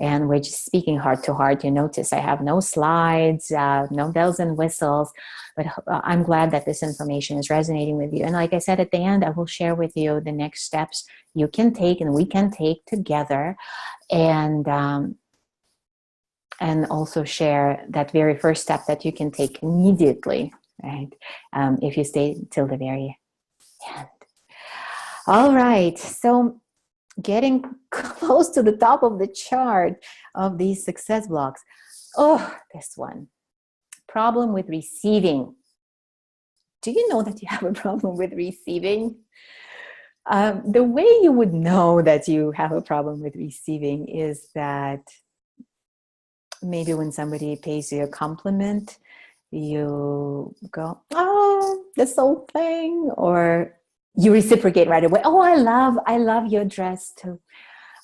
And we're just speaking heart to heart. You notice I have no slides, no bells and whistles, but I'm glad that this information is resonating with you. And like I said, at the end, I will share with you the next steps you can take and we can take together, and also share that very first step that you can take immediately, right? If you stay till the very end. All right, so getting close to the top of the chart of these success blocks. Oh, this one. Problem with receiving. Do you know that you have a problem with receiving? The way you would know that you have a problem with receiving is that maybe when somebody pays you a compliment, you go, oh, this whole thing, or you reciprocate right away. Oh, I love your dress too.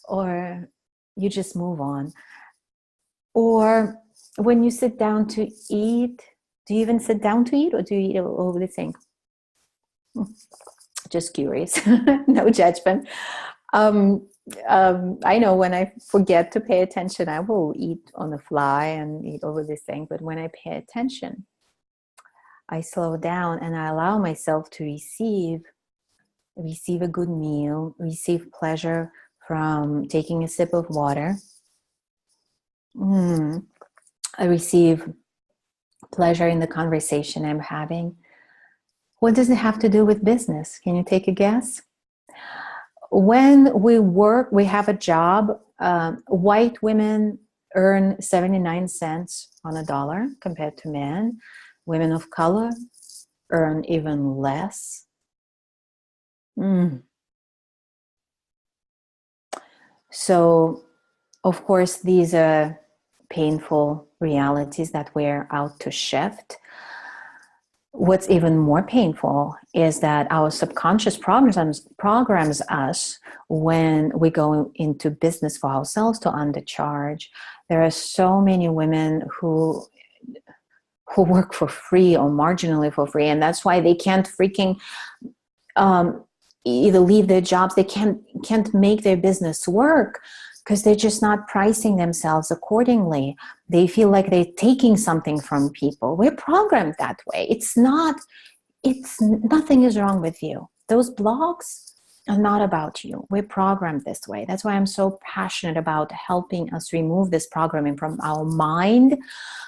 Or you just move on. Or when you sit down to eat, do you even sit down to eat, or do you eat over the sink? Just curious. No judgment. I know when I forget to pay attention, I will eat on the fly and eat over the sink. But when I pay attention, I slow down and I allow myself to receive a good meal, receive pleasure from taking a sip of water. I receive pleasure in the conversation I'm having. What does it have to do with business? Can you take a guess? When we work, we have a job. White women earn 79 cents on a dollar compared to men. Women of color earn even less. So, of course, these are painful realities that we're out to shift. What's even more painful is that our subconscious programs us when we go into business for ourselves to undercharge. There are so many women who work for free or marginally for free, and that's why they can't freaking either leave their jobs. They can't make their business work because they're just not pricing themselves accordingly. They feel like they're taking something from people. We're programmed that way. Nothing is wrong with you. Those blocks, and not about you. We're programmed this way. That's why I'm so passionate about helping us remove this programming from our mind,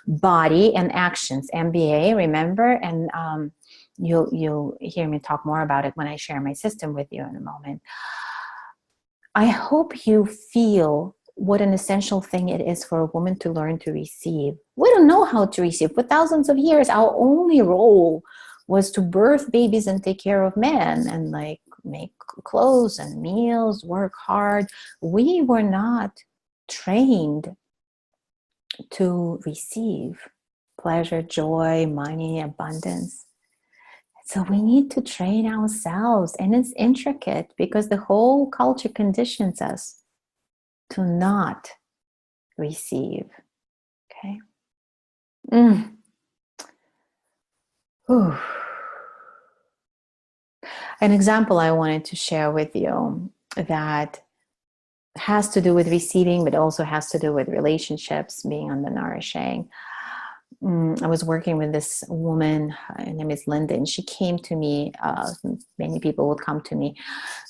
body, and actions. MBA, remember? And you'll hear me talk more about it when I share my system with you in a moment. I hope you feel what an essential thing it is for a woman to learn to receive. We don't know how to receive. For thousands of years, our only role was to birth babies and take care of men and like make clothes and meals, work hard. We were not trained to receive pleasure, joy, money, abundance. So we need to train ourselves, and it's intricate because the whole culture conditions us to not receive. Okay. Whew. An example I wanted to share with you that has to do with receiving, but also has to do with relationships, being undernourishing. I was working with this woman, her name is Linda, and she came to me, many people would come to me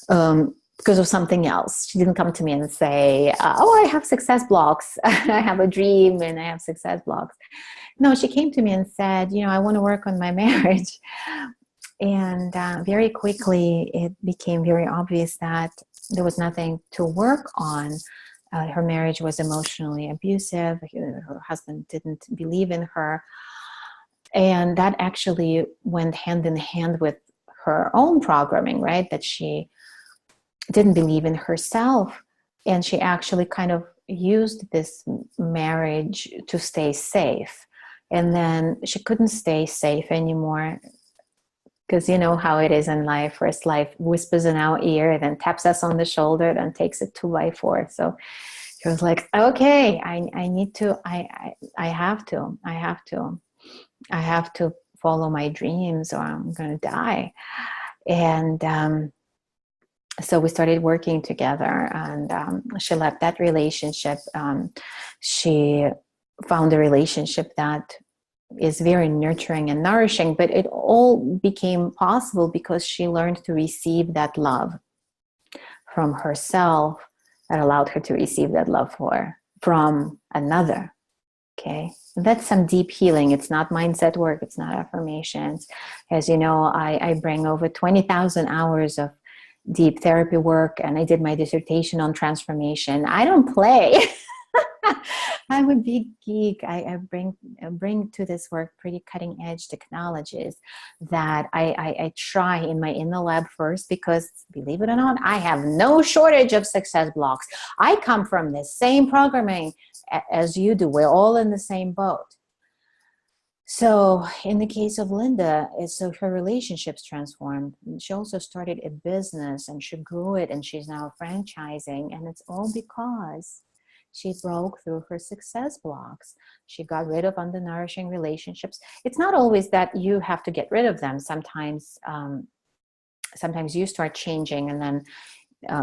because of something else. She didn't come to me and say, oh, I have success blocks. I have a dream and I have success blocks. No, she came to me and said, I want to work on my marriage. And very quickly, it became very obvious that there was nothing to work on. Her marriage was emotionally abusive. Her husband didn't believe in her. And that actually went hand in hand with her own programming, right? That she didn't believe in herself. And she actually kind of used this marriage to stay safe. And then she couldn't stay safe anymore. Because you know how it is in life. First life whispers in our ear, then taps us on the shoulder, then takes it 2x4. So she was like, okay, I need to, I have to follow my dreams or I'm going to die. And so we started working together, and she left that relationship. She found a relationship that is very nurturing and nourishing, but it all became possible because she learned to receive that love from herself that allowed her to receive that love from another. Okay, that's some deep healing. It's not mindset work. It's not affirmations. As you know, I bring over 20,000 hours of deep therapy work, and I did my dissertation on transformation. I don't play. I'm a big geek. I bring to this work pretty cutting edge technologies that I try in my inner lab first, because believe it or not, I have no shortage of success blocks. I come from the same programming as you do. We're all in the same boat. So in the case of Linda, so her relationships transformed. She also started a business and she grew it, and she's now franchising, and it's all because she broke through her success blocks. She got rid of undernourishing relationships. It's not always that you have to get rid of them. Sometimes you start changing, and then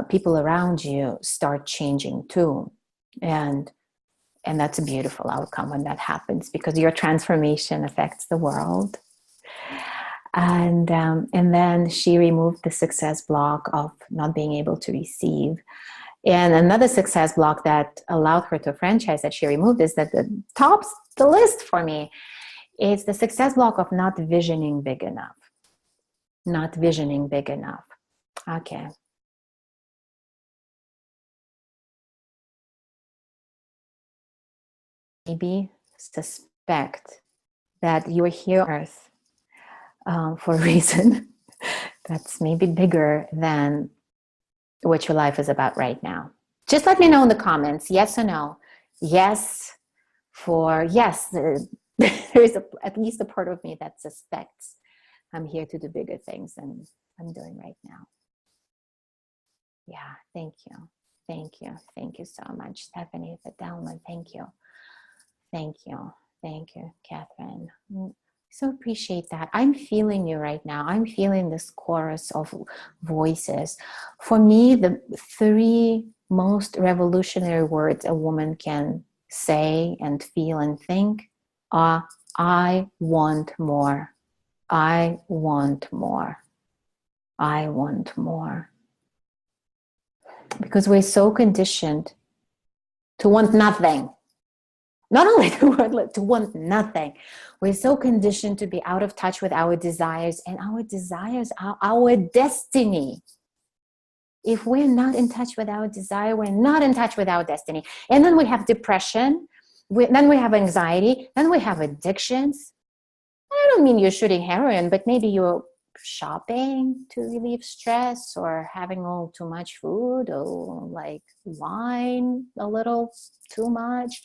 people around you start changing too. And that's a beautiful outcome when that happens, because your transformation affects the world. And then she removed the success block of not being able to receive. And another success block that allowed her to franchise that she removed is that tops the list for me. It's the success block of not visioning big enough. Not visioning big enough. Okay. Maybe suspect that you're here on Earth for a reason that's maybe bigger than what your life is about right now. Just let me know in the comments, yes or no. Yes, for yes, there is at least a part of me that suspects I'm here to do bigger things than I'm doing right now. Yeah, thank you. Thank you. Thank you so much, Stephanie, for download. Thank you. Thank you. Thank you, Catherine. So appreciate that. I'm feeling you right now. I'm feeling this chorus of voices. For me, the 3 most revolutionary words a woman can say and feel and think are, I want more. I want more. I want more. because we're so conditioned to want nothing. Not only to want nothing, we're so conditioned to be out of touch with our desires, and our desires are our destiny. If we're not in touch with our desire, we're not in touch with our destiny. And then we have depression, then we have anxiety, then we have addictions. I don't mean you're shooting heroin, but maybe you're shopping to relieve stress, or having a little too much food, or like wine a little too much.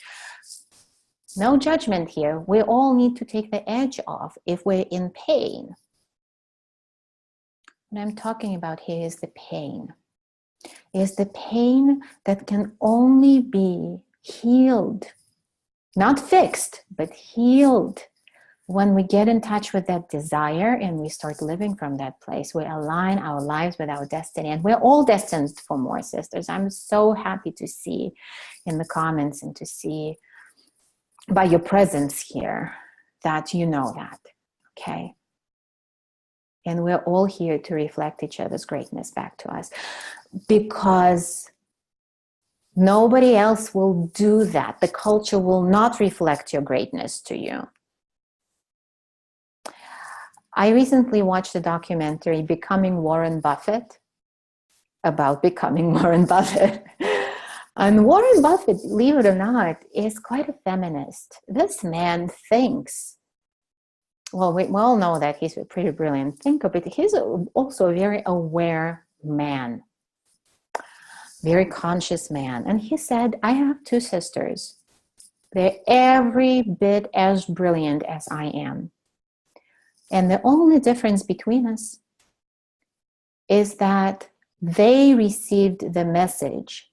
No judgment here. We all need to take the edge off if we're in pain. What I'm talking about here is the pain. Is the pain that can only be healed, not fixed, but healed, when we get in touch with that desire and we start living from that place. We align our lives with our destiny, and we're all destined for more, sisters. I'm so happy to see in the comments and to see by your presence here that you know that, okay? And we're all here to reflect each other's greatness back to us, because nobody else will do that. The culture will not reflect your greatness to you. I recently watched a documentary, Becoming Warren Buffett, about becoming Warren Buffett. And Warren Buffett, believe it or not, is quite a feminist. This man thinks, well, we all know that he's a pretty brilliant thinker, but he's also a very aware man, very conscious man. And he said, I have two sisters. They're every bit as brilliant as I am. And the only difference between us is that they received the message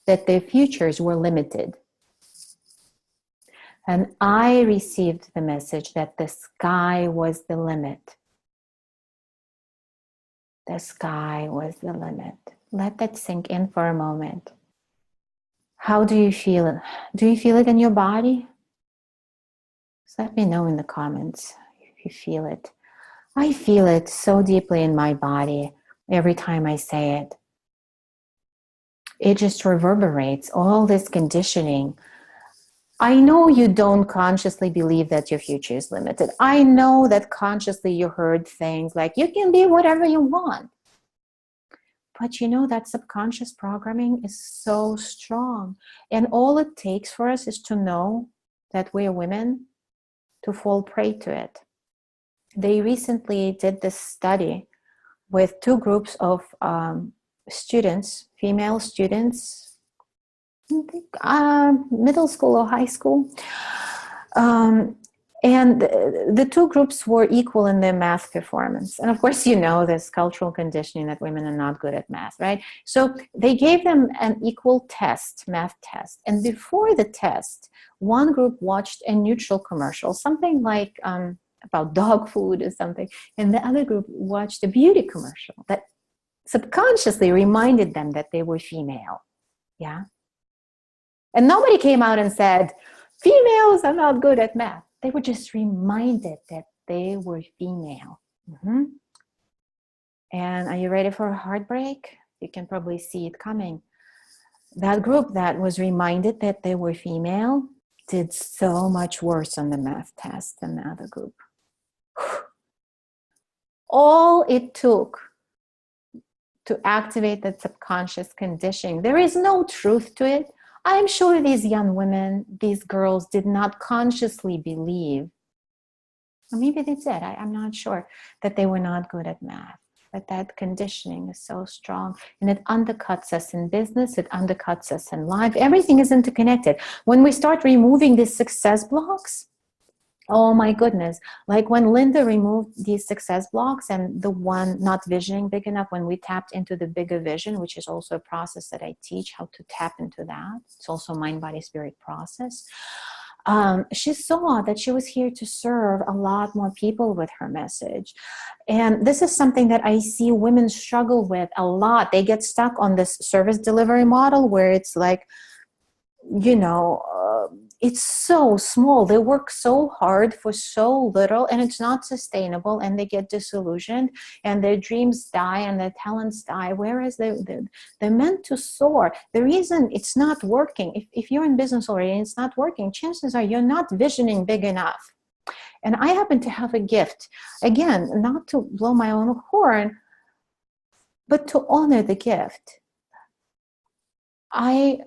that their futures were limited. And I received the message that the sky was the limit. The sky was the limit. Let that sink in for a moment. How do you feel it? Do you feel it in your body? Just let me know in the comments if you feel it. I feel it so deeply in my body every time I say it. It just reverberates all this conditioning. I know you don't consciously believe that your future is limited. I know that consciously you heard things like, you can be whatever you want. But you know that subconscious programming is so strong. And all it takes for us is to know that we're women to fall prey to it. They recently did this study with two groups of students, female students, I think, middle school or high school. And the two groups were equal in their math performance. And of course, you know, this cultural conditioning that women are not good at math, right? So they gave them an equal test, math test. And before the test, one group watched a neutral commercial, something like about dog food or something. And the other group watched a beauty commercial that subconsciously reminded them that they were female. Yeah. And nobody came out and said, females are not good at math. They were just reminded that they were female. Mm-hmm. And are you ready for a heartbreak? You can probably see it coming. That group that was reminded that they were female did so much worse on the math test than the other group. All it took to activate that subconscious conditioning, there is no truth to it. I'm sure these young women, these girls did not consciously believe, or maybe they did, I'm not sure, that they were not good at math. But that conditioning is so strong, and it undercuts us in business, it undercuts us in life. Everything is interconnected. When we start removing these success blocks, oh my goodness, like when Linda removed these success blocks and the one not visioning big enough, when we tapped into the bigger vision, which is also a process that I teach how to tap into that. It's also mind, body, spirit process. She saw that she was here to serve a lot more people with her message. And this is something that I see women struggle with a lot. They get stuck on this service delivery model where it's like, you know, it's so small. They work so hard for so little, and it's not sustainable, and they get disillusioned, and their dreams die and their talents die, whereas they're meant to soar. The reason it's not working, if you're in business already and it's not working, chances are you're not visioning big enough. And I happen to have a gift, again, not to blow my own horn, but to honor the gift. I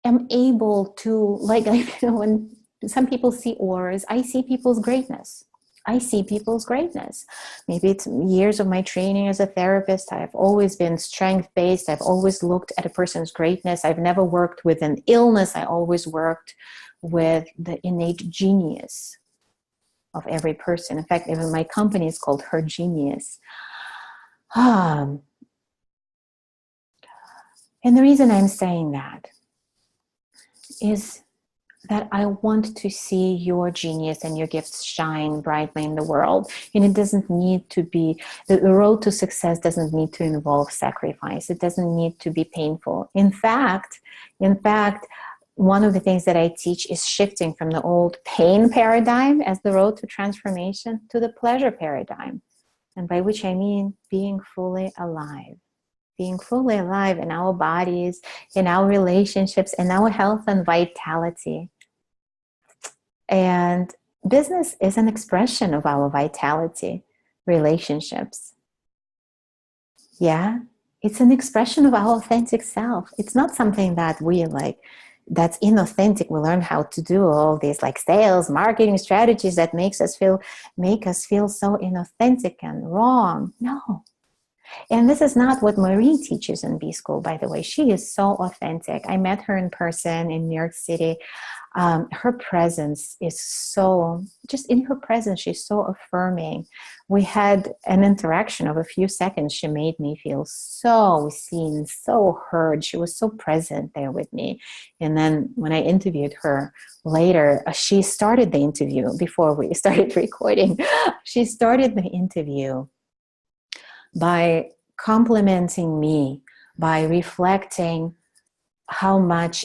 am able to, like when some people see auras, I see people's greatness. I see people's greatness. Maybe it's years of my training as a therapist. I've always been strength-based. I've always looked at a person's greatness. I've never worked with an illness. I always worked with the innate genius of every person. In fact, even my company is called Her Genius. And the reason I'm saying that is that I want to see your genius and your gifts shine brightly in the world. And it doesn't need to be, the road to success doesn't need to involve sacrifice. It doesn't need to be painful. In fact, one of the things that I teach is shifting from the old pain paradigm as the road to transformation to the pleasure paradigm. And by which I mean being fully alive. Being fully alive in our bodies, in our relationships, in our health and vitality. And business is an expression of our vitality, relationships. Yeah, it's an expression of our authentic self. It's not something that we like, that's inauthentic. We learn how to do all these like sales, marketing strategies that make us feel so inauthentic and wrong. No. And this is not what Marie teaches in B School, by the way. She is so authentic. I met her in person in New York City. Her presence is so, just in her presence, she's so affirming. We had an interaction of a few seconds. She made me feel so seen, so heard. She was so present there with me. And then when I interviewed her later, she started the interview before we started recording. She started the interview by complimenting me, by reflecting how much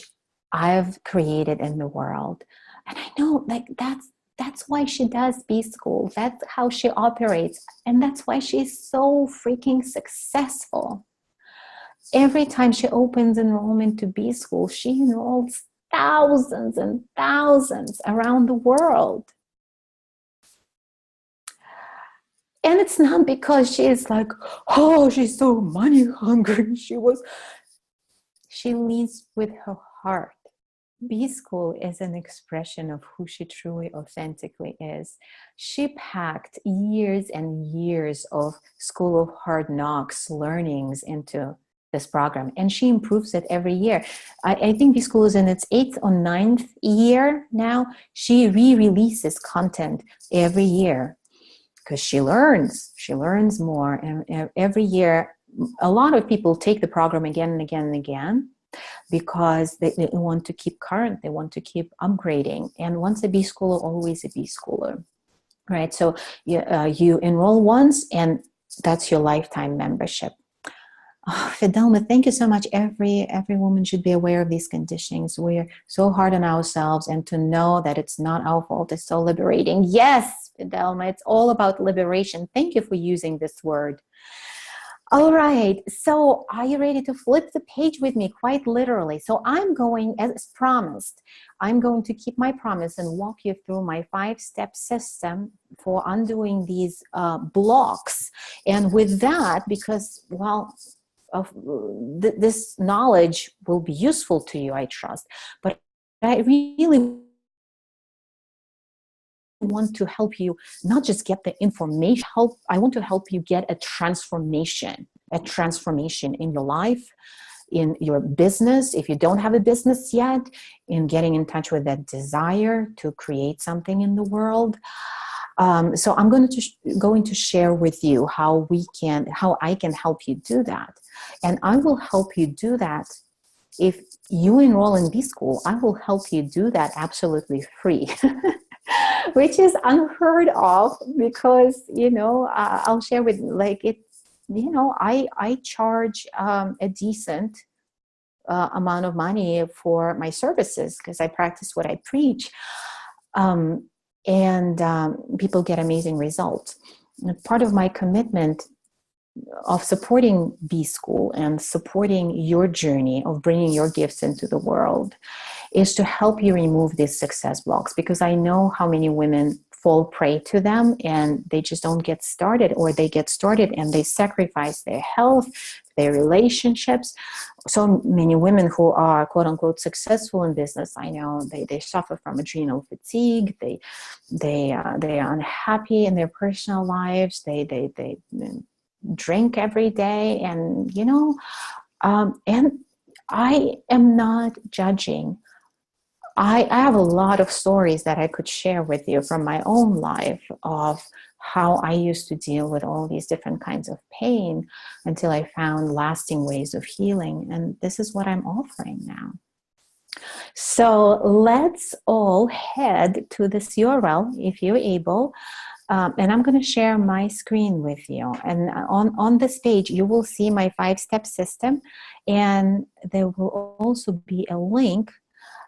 I've created in the world. And I know like that's why she does B School. That's how she operates. And that's why she's so freaking successful. Every time she opens enrollment to B School, she enrolls thousands and thousands around the world. And it's not because she's like, oh, she's so money hungry. She leads with her heart. B School is an expression of who she truly, authentically is. She packed years and years of School of Hard Knocks learnings into this program, and she improves it every year. I think B School is in its 8th or 9th year now. She re-releases content every year, because she learns more. And every year, a lot of people take the program again and again and again because they want to keep current, they want to keep upgrading. And once a B Schooler, always a B Schooler, right? So you enroll once and that's your lifetime membership. Oh, Fidelma, thank you so much. Every woman should be aware of these conditionings. We're so hard on ourselves, and to know that it's not our fault is so liberating. Yes, Fidelma, it's all about liberation. Thank you for using this word. All right, so are you ready to flip the page with me, quite literally? So I'm going, as promised, I'm going to keep my promise and walk you through my 5-step system for undoing these blocks. And with that, because, well, this knowledge will be useful to you, I trust, but I really want to help you not just get the information, I want to help you get a transformation in your life, in your business, if you don't have a business yet, in getting in touch with that desire to create something in the world. So I'm going to share with you how I can help you do that. And I will help you do that. If you enroll in B School, I will help you do that absolutely free. Which is unheard of, because, I'll share with, like, it's, I charge a decent amount of money for my services because I practice what I preach. People get amazing results. And part of my commitment of supporting B School and supporting your journey of bringing your gifts into the world is to help you remove these success blocks, because I know how many women fall prey to them and they just don't get started, or they get started and they sacrifice their health, their relationships. So many women who are quote unquote successful in business, I know they suffer from adrenal fatigue. They are unhappy in their personal lives. They drink every day, and and I am not judging. I have a lot of stories that I could share with you from my own life of how I used to deal with all these different kinds of pain until I found lasting ways of healing. And this is what I'm offering now. So let's all head to this URL if you're able. And I'm going to share my screen with you. And on this page, you will see my 5-step system. And there will also be a link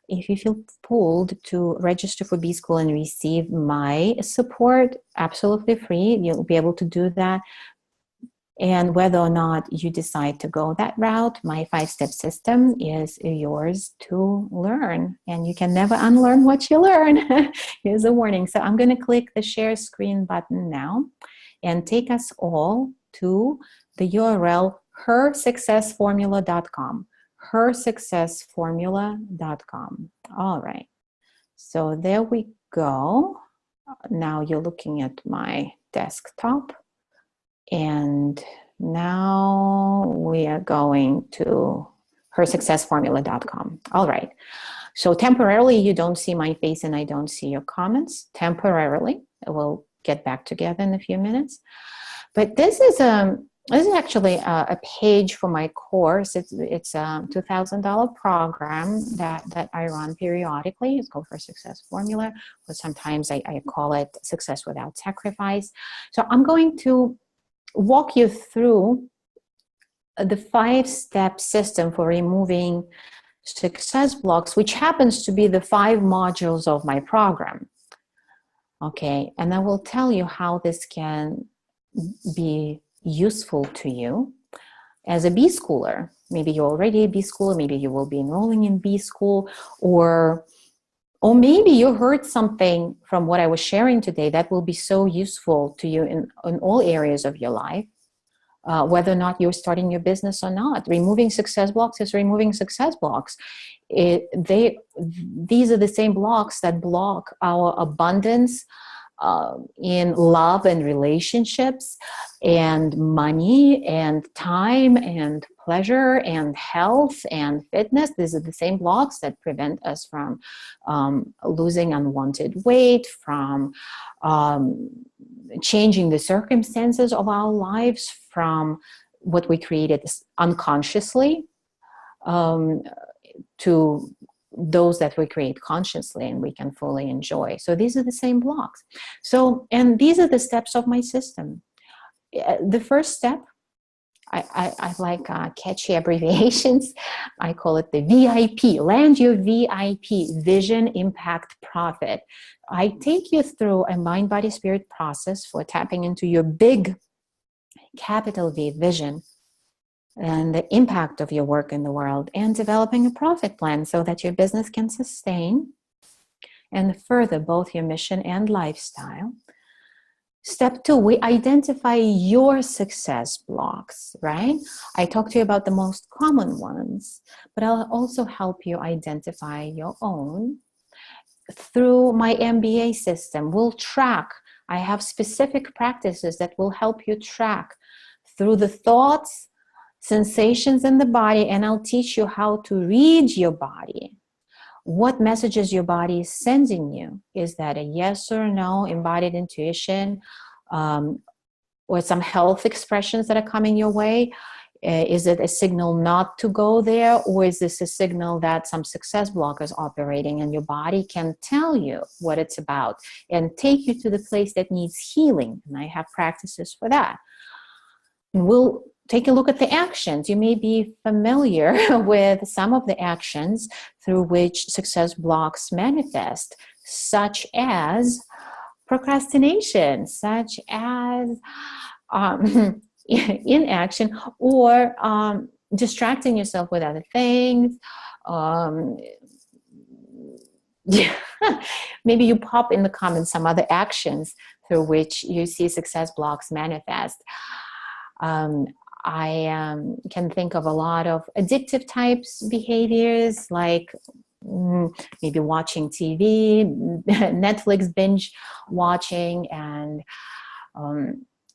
if you feel pulled to register for B School and receive my support absolutely free. You'll be able to do that. And whether or not you decide to go that route, my 5-step system is yours to learn. And you can never unlearn what you learn. Here's a warning. So I'm going to click the share screen button now and take us all to the URL hersuccessformula.com. hersuccessformula.com. All right. So there we go. Now you're looking at my desktop. And now we are going to hersuccessformula.com. All right. So temporarily, you don't see my face and I don't see your comments. Temporarily, we'll get back together in a few minutes. But this is actually a page for my course. It's a $2,000 program that I run periodically. It's called Her Success Formula, or sometimes I call it Success Without Sacrifice. So I'm going to walk you through the 5-step system for removing success blocks, which happens to be the 5 modules of my program. Okay, and I will tell you how this can be useful to you as a B schooler. Maybe you're already a B schooler, maybe you will be enrolling in B school, or maybe you heard something from what I was sharing today that will be so useful to you in all areas of your life, whether or not you're starting your business or not. Removing success blocks is removing success blocks. These are the same blocks that block our abundance in love and relationships and money and time and pleasure and health and fitness. These are the same blocks that prevent us from losing unwanted weight, from changing the circumstances of our lives, from what we created unconsciously to those that we create consciously and we can fully enjoy. So these are the same blocks. So, and these are the steps of my system. The first step, I like catchy abbreviations. I call it the VIP, land your VIP, vision, impact, profit. I take you through a mind, body, spirit process for tapping into your big capital V vision and the impact of your work in the world, and developing a profit plan so that your business can sustain and further both your mission and lifestyle. Step 2, we identify your success blocks, right? I talked to you about the most common ones, but I'll also help you identify your own. Through my MBA system, we'll track. I have specific practices that will help you track through the thoughts, sensations in the body, and I'll teach you how to read your body. What messages your body is sending you. Is that a yes or no, embodied intuition, or some health expressions that are coming your way? Is it a signal not to go there, or is this a signal that some success block is operating and your body can tell you what it's about and take you to the place that needs healing? And I have practices for that. And we'll take a look at the actions. You may be familiar with some of the actions through which success blocks manifest, such as procrastination, such as inaction, or distracting yourself with other things. Yeah. Maybe you pop in the comments some other actions through which you see success blocks manifest. I can think of a lot of addictive types behaviors, like maybe watching TV, Netflix binge watching, and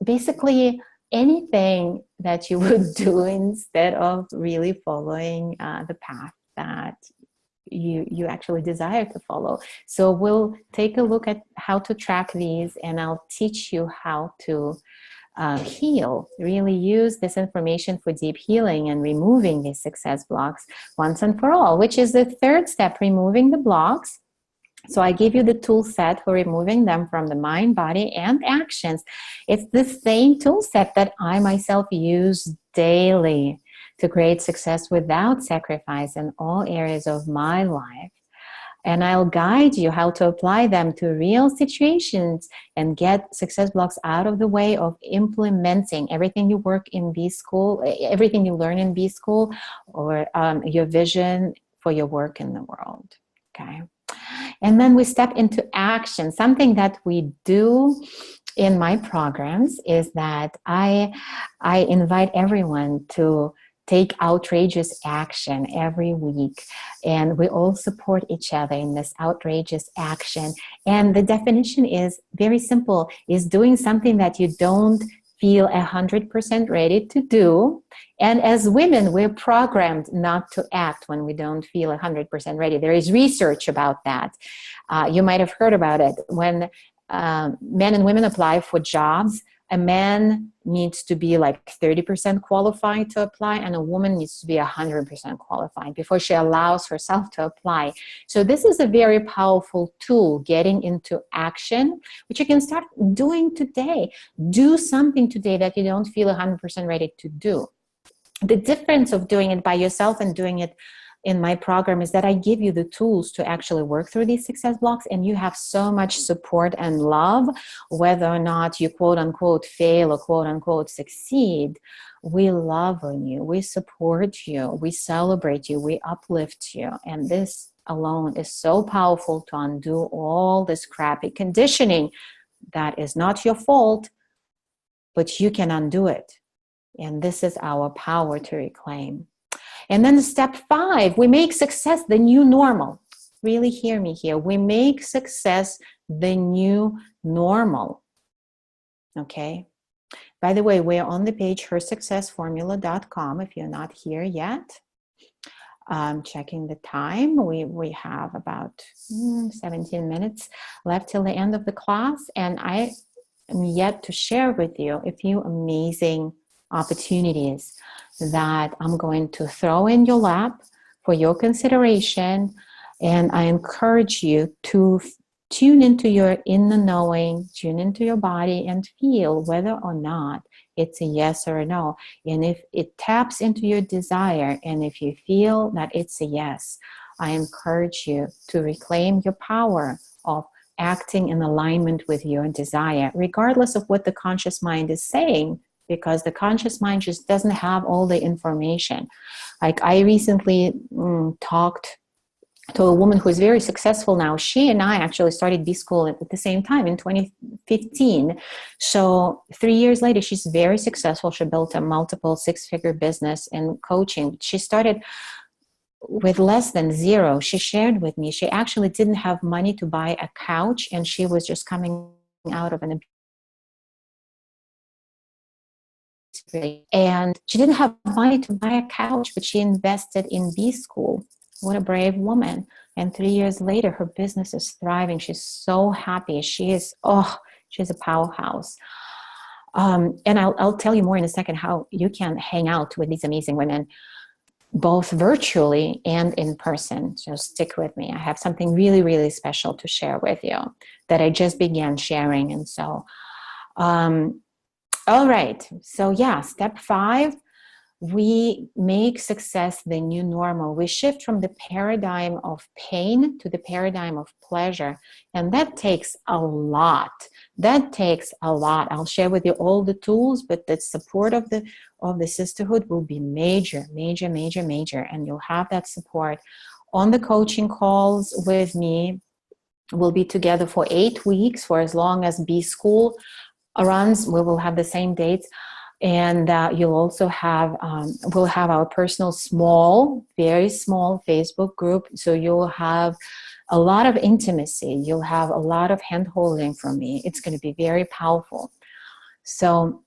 basically anything that you would do instead of really following the path that you actually desire to follow. So we'll take a look at how to track these, and I'll teach you how to heal, really use this information for deep healing and removing these success blocks once and for all, which is the third step, removing the blocks. So I give you the tool set for removing them from the mind, body, and actions. It's the same tool set that I myself use daily to create success without sacrifice in all areas of my life. And I'll guide you how to apply them to real situations and get success blocks out of the way of implementing everything you work in B school, everything you learn in B school, or your vision for your work in the world. Okay. And then we step into action. Something that we do in my programs is that I invite everyone to take outrageous action every week, and we all support each other in this outrageous action. And the definition is very simple: is doing something that you don't feel 100% ready to do. And as women, we're programmed not to act when we don't feel 100% ready. There is research about that. You might have heard about it. When men and women apply for jobs, a man needs to be like 30% qualified to apply, and a woman needs to be 100% qualified before she allows herself to apply. So this is a very powerful tool, getting into action, which you can start doing today. Do something today that you don't feel 100% ready to do. The difference of doing it by yourself and doing it in my program is that I give you the tools to actually work through these success blocks, and you have so much support and love. Whether or not you quote unquote fail or quote unquote succeed, we love on you, we support you, we celebrate you, we uplift you. And this alone is so powerful to undo all this crappy conditioning that is not your fault, but you can undo it. And this is our power to reclaim. And then step 5, we make success the new normal. Really hear me here. We make success the new normal. Okay? By the way, we're on the page hersuccessformula.com if you're not here yet. Checking the time. We have about 17 minutes left till the end of the class. And I am yet to share with you a few amazing opportunities that I'm going to throw in your lap for your consideration. And I encourage you to tune into your inner knowing, tune into your body, and feel whether or not it's a yes or a no. And if it taps into your desire, and if you feel that it's a yes, I encourage you to reclaim your power of acting in alignment with your desire, regardless of what the conscious mind is saying, because the conscious mind just doesn't have all the information. Like I recently talked to a woman who is very successful now. She and I actually started B School at the same time in 2015. So 3 years later, she's very successful. She built a multiple 6-figure business in coaching. She started with less than zero. She shared with me, she actually didn't have money to buy a couch, and she was just coming out of an and she didn't have money to buy a couch, but she invested in B School. What a brave woman. And 3 years later, her business is thriving. She's so happy. She's a powerhouse. And I'll tell you more in a second how you can hang out with these amazing women, both virtually and in person. So stick with me. I have something really, really special to share with you that I just began sharing. And so, all right. So yeah, step 5, we make success the new normal. We shift from the paradigm of pain to the paradigm of pleasure. And that takes a lot. That takes a lot. I'll share with you all the tools, but the support of the sisterhood will be major, major, major, major. And you'll have that support on the coaching calls with me. We'll be together for 8 weeks, for as long as B School runs. We will have the same dates. And you'll also have, we'll have our personal small, very small Facebook group. So you'll have a lot of intimacy. You'll have a lot of hand-holding from me. It's going to be very powerful. So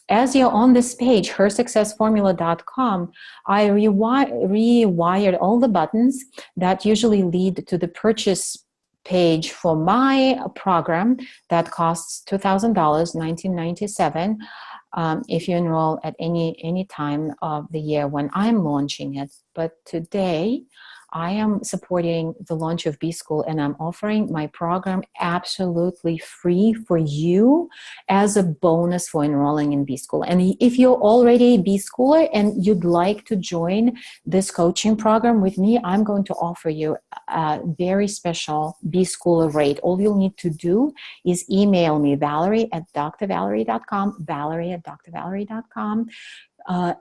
as you're on this page, hersuccessformula.com, I rewired all the buttons that usually lead to the purchase page for my program that costs $2,000, $1,997. If you enroll at any time of the year when I'm launching it. But today, I am supporting the launch of B School, and I'm offering my program absolutely free for you as a bonus for enrolling in B School. And if you're already a B Schooler and you'd like to join this coaching program with me, I'm going to offer you a very special B Schooler rate. All you'll need to do is email me, Valerie@drvalerie.com, Valerie@drvalerie.com,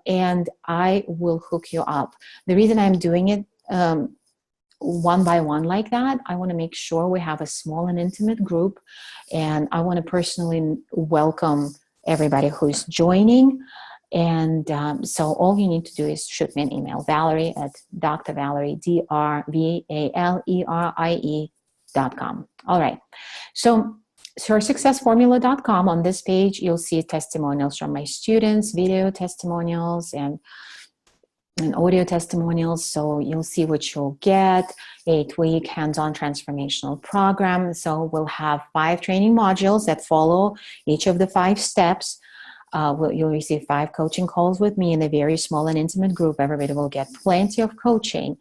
and I will hook you up. The reason I'm doing it one by one like that, I want to make sure we have a small and intimate group, and I want to personally welcome everybody who's joining. And so all you need to do is shoot me an email, Valerie@drvalerie, DRVALERIE.com. All right. So hersuccessformula.com, on this page, you'll see testimonials from my students, video testimonials, and audio testimonials. So you'll see what you'll get. 8-week hands-on transformational program. So we'll have 5 training modules that follow each of the 5 steps. You'll receive 5 coaching calls with me in a very small and intimate group. Everybody will get plenty of coaching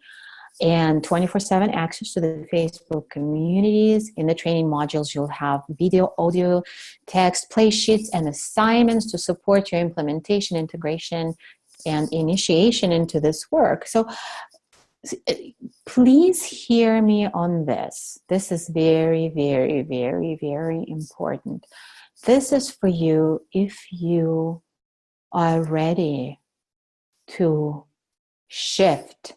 and 24/7 access to the Facebook communities. In the training modules, you'll have video, audio, text, play sheets, and assignments to support your implementation, integration, and initiation into this work. So please hear me on this. This is very, very, very, very important. This is for you if you are ready to shift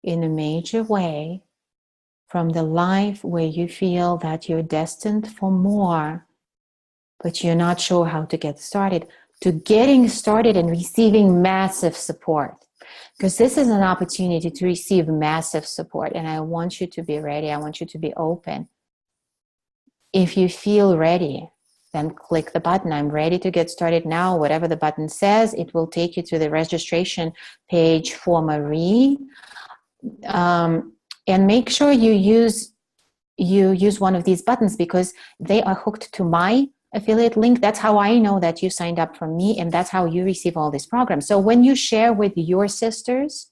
in a major way from the life where you feel that you're destined for more, but you're not sure how to get started, to getting started and receiving massive support. Because this is an opportunity to receive massive support, and I want you to be ready. I want you to be open. If you feel ready, then click the button. I'm ready to get started now. Whatever the button says, it will take you to the registration page for Marie. And make sure you use one of these buttons, because they are hooked to my affiliate link. That's how I know that you signed up from me, and that's how you receive all these programs. So when you share with your sisters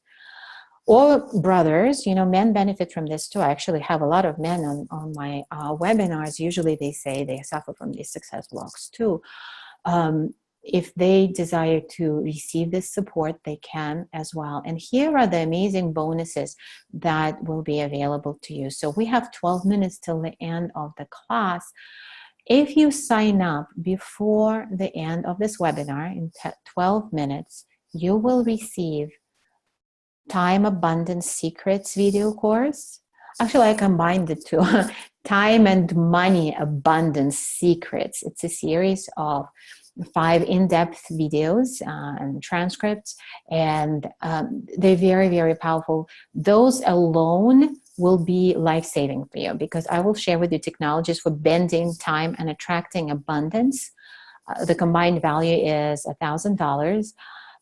or brothers, men benefit from this too. I actually have a lot of men on my webinars. Usually they say they suffer from these success blocks too. If they desire to receive this support, they can as well. And here are the amazing bonuses that will be available to you. So we have 12 minutes till the end of the class. If you sign up before the end of this webinar in 12 minutes, you will receive Time Abundance Secrets video course. Actually, I combined the two. Time and Money Abundance Secrets. It's a series of 5 in-depth videos and transcripts, and they're very, very powerful. Those alone will be life-saving for you, because I will share with you technologies for bending time and attracting abundance. The combined value is $1,000.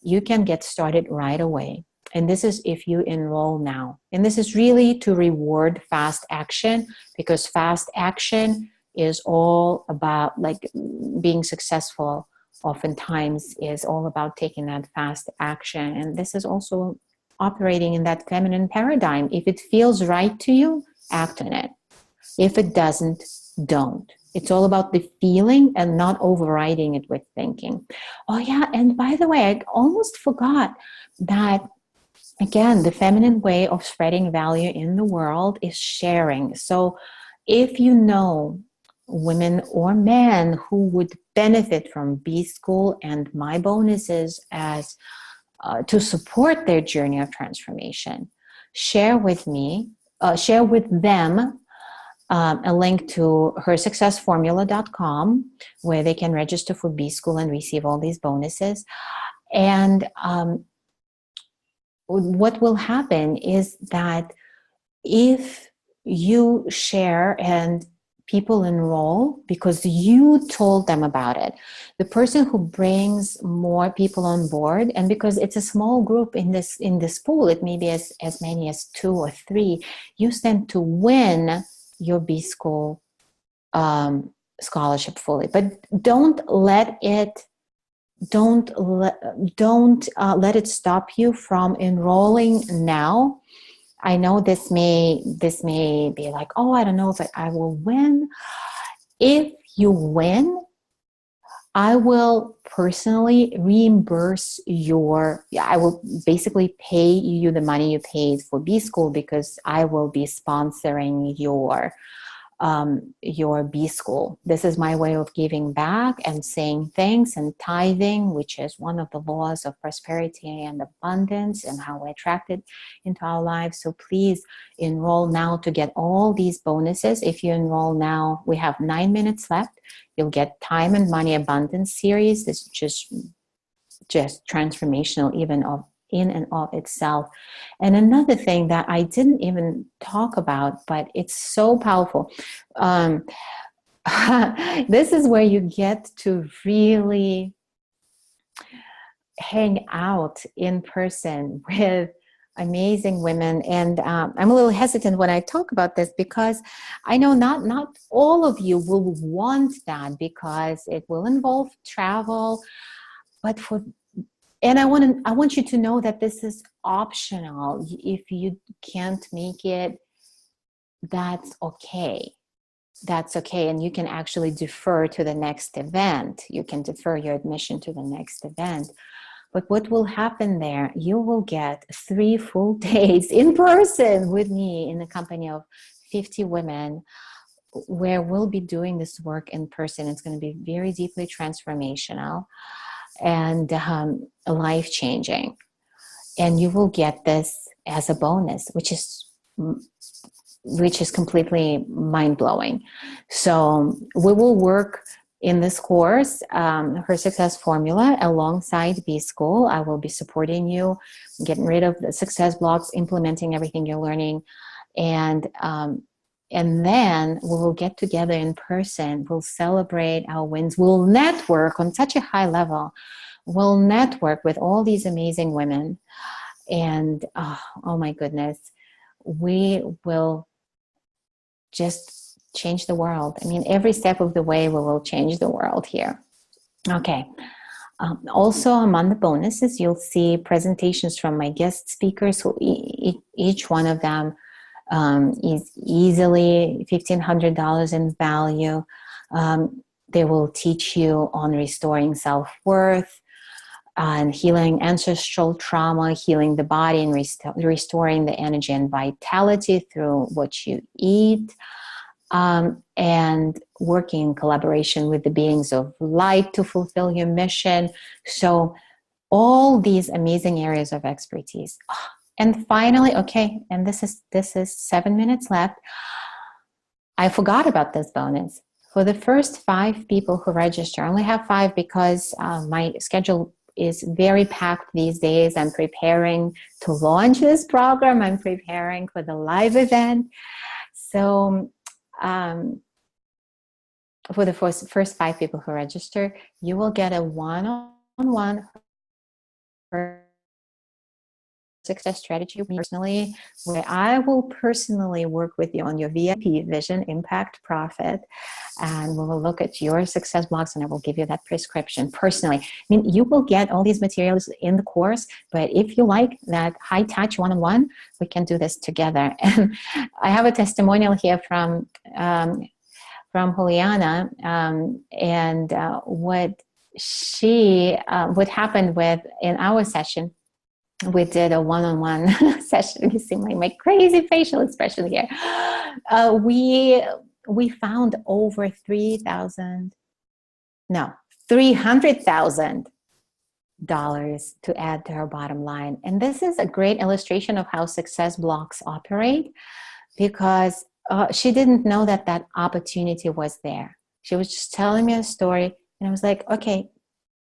You can get started right away. And this is if you enroll now. And this is really to reward fast action, because fast action is all about, like, being successful oftentimes is all about taking that fast action. And this is also operating in that feminine paradigm. If it feels right to you, act on it. If it doesn't, don't. It's all about the feeling and not overriding it with thinking. Oh yeah, and by the way, I almost forgot that, again, the feminine way of spreading value in the world is sharing. So if you know women or men who would benefit from B School and my bonuses as to support their journey of transformation, share with me, share with them a link to hersuccessformula.com where they can register for B School and receive all these bonuses. And what will happen is that if you share and people enroll because you told them about it, the person who brings more people on board, and because it's a small group in this pool, it may be as many as 2 or 3, you stand to win your B School scholarship fully. But don't let it let it stop you from enrolling now. I know this may be like, oh, I don't know if I will win. If you win, I will personally reimburse I will basically pay you the money you paid for B School, because I will be sponsoring your B School. This is my way of giving back and saying thanks, and tithing, which is one of the laws of prosperity and abundance and how we attract it into our lives. So please enroll now to get all these bonuses. If you enroll now, we have 9 minutes left. You'll get Time and Money Abundance series. This is just transformational even in and of itself. And another thing that I didn't even talk about, but it's so powerful. This is where you get to really hang out in person with amazing women. And I'm a little hesitant when I talk about this, because I know not all of you will want that, because it will involve travel. But I want you to know that this is optional. If you can't make it, that's okay. That's okay. And you can actually defer to the next event. You can defer your admission to the next event. But what will happen there, you will get 3 full days in person with me in the company of 50 women, where we'll be doing this work in person. It's going to be very deeply transformational and life-changing. And you will get this as a bonus, which is completely mind-blowing. So we will work in this course, Her Success Formula, alongside B School. I will be supporting you, getting rid of the success blocks, implementing everything you're learning, and then we will get together in person. We'll celebrate our wins. We'll network on such a high level. We'll network with all these amazing women. And oh my goodness, we will just change the world. I mean, every step of the way, we will change the world here. Okay. Also, among the bonuses, you'll see presentations from my guest speakers. Who each one of them is easily $1,500 in value. They will teach you on restoring self-worth and healing ancestral trauma, healing the body, and restoring the energy and vitality through what you eat, and working in collaboration with the beings of light to fulfill your mission. So all these amazing areas of expertise. And finally, okay, and this is 7 minutes left. I forgot about this bonus. For the first 5 people who register, I only have 5 because my schedule is very packed these days. I'm preparing to launch this program. I'm preparing for the live event. So for the first 5 people who register, you will get a one-on-one success strategy personally, where I will personally work with you on your VIP vision, impact, profit, and we will look at your success blocks, and I will give you that prescription personally. I mean, you will get all these materials in the course, but if you like that high touch one-on-one, we can do this together. And I have a testimonial here from from Juliana, and what happened with in our session. We did a one-on-one session. You see my crazy facial expression here. We found over $300,000 to add to her bottom line. And this is a great illustration of how success blocks operate, because she didn't know that that opportunity was there. She was just telling me a story, and I was like, okay,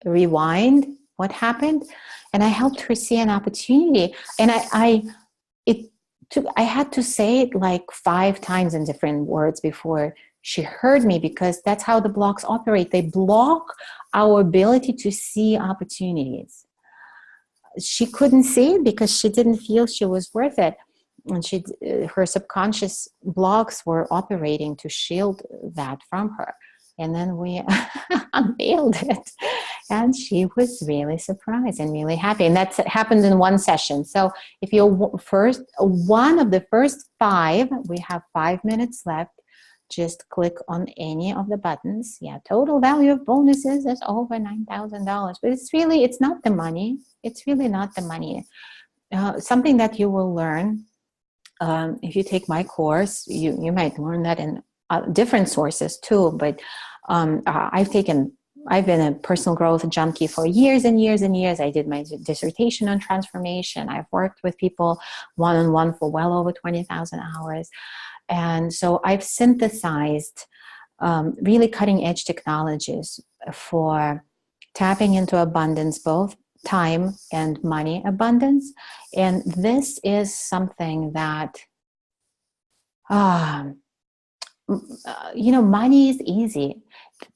rewind, what happened? And I helped her see an opportunity. And I had to say it like 5 times in different words before she heard me, because that's how the blocks operate. They block our ability to see opportunities. She couldn't see it because she didn't feel she was worth it. And her subconscious blocks were operating to shield that from her. And then we unveiled it. And she was really surprised and really happy. And that happened in one session. So if you're one of the first 5, we have 5 minutes left. Just click on any of the buttons. Yeah, total value of bonuses is over $9,000. But it's not the money. It's really not the money. Something that you will learn if you take my course, you might learn that in different sources too. But I've been a personal growth junkie for years and years and years. I did my dissertation on transformation. I've worked with people one-on-one for well over 20,000 hours. And so I've synthesized really cutting edge technologies for tapping into abundance, both time and money abundance. And this is something that, money is easy.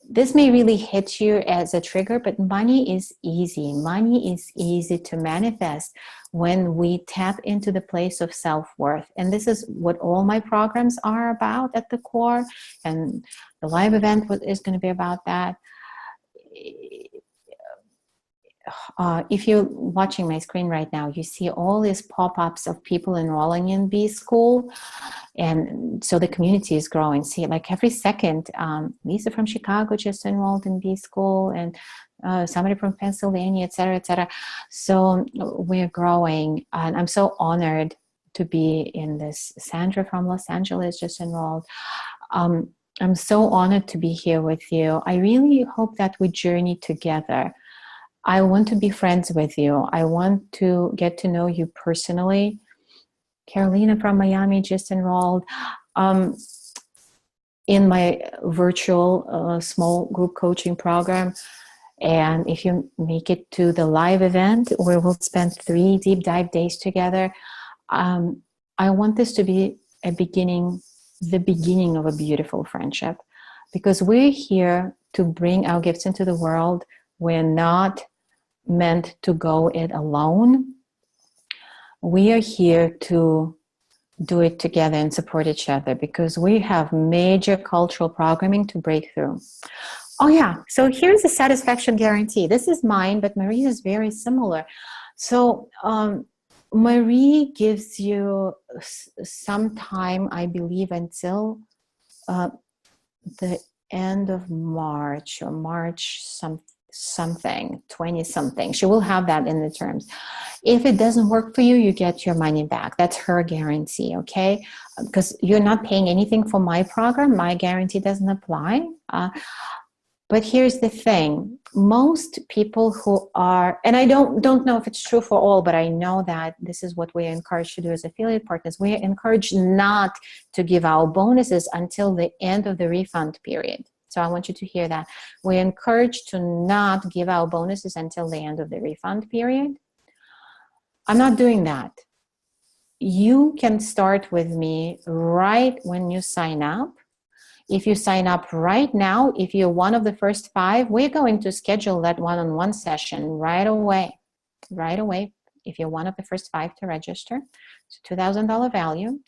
This may really hit you as a trigger, but money is easy. Money is easy to manifest when we tap into the place of self-worth. And this is what all my programs are about at the core. And the live event is going to be about that. If you're watching my screen right now, you see all these pop-ups of people enrolling in B School. And so the community is growing. See, like every second, Lisa from Chicago just enrolled in B School, and somebody from Pennsylvania, et cetera, et cetera. So we're growing, and I'm so honored to be in this. Sandra from Los Angeles just enrolled. I'm so honored to be here with you. I really hope that we journey together. I want to be friends with you. I want to get to know you personally. Carolina from Miami just enrolled in my virtual small group coaching program. And if you make it to the live event, where we'll spend 3 deep dive days together, I want this to be the beginning of a beautiful friendship, because we're here to bring our gifts into the world. We're not meant to go it alone. We are here to do it together and support each other, because we have major cultural programming to break through. Oh yeah, so here's the satisfaction guarantee. This is mine, but Marie's is very similar. So Marie gives you some time, I believe, until the end of March, or March something, 20 something. She will have that in the terms. If it doesn't work for you, you get your money back. That's her guarantee, okay? Because you're not paying anything for my program. My guarantee doesn't apply. But here's the thing. Most people who are, and I don't know if it's true for all, but I know that this is what we're encouraged to do as affiliate partners. We're encouraged not to give our bonuses until the end of the refund period. So I want you to hear that. We're encouraged to not give our bonuses until the end of the refund period. I'm not doing that. You can start with me right when you sign up. If you sign up right now, if you're one of the first 5, we're going to schedule that one-on-one session right away. Right away, if you're one of the first 5 to register. It's a $2,000 value.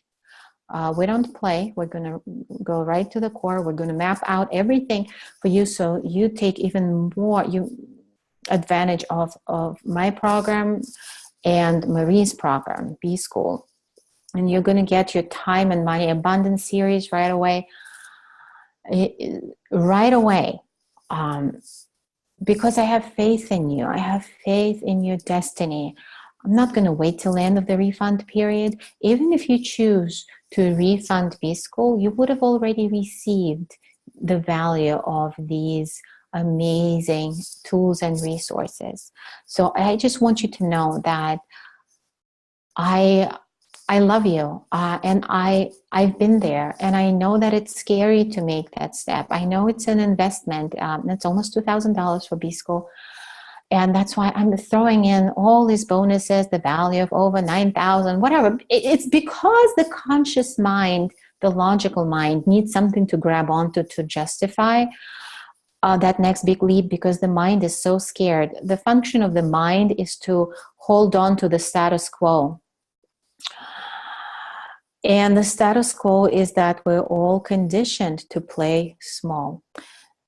We don't play. We're going to go right to the core. We're going to map out everything for you, so you take even more advantage of my program and Marie's program, B School. And you're going to get your time and money abundance series right away. right away, because I have faith in you. I have faith in your destiny. I'm not going to wait till the end of the refund period. Even if you choose to refund B-School, you would have already received the value of these amazing tools and resources. So I just want you to know that I love you, and I've been there, and I know that it's scary to make that step. I know it's an investment. It's almost $2,000 for B-School, and that's why I'm throwing in all these bonuses, the value of over 9,000, whatever. It's because the conscious mind, the logical mind, needs something to grab onto to justify that next big leap, because the mind is so scared. The function of the mind is to hold on to the status quo. And the status quo is that we're all conditioned to play small.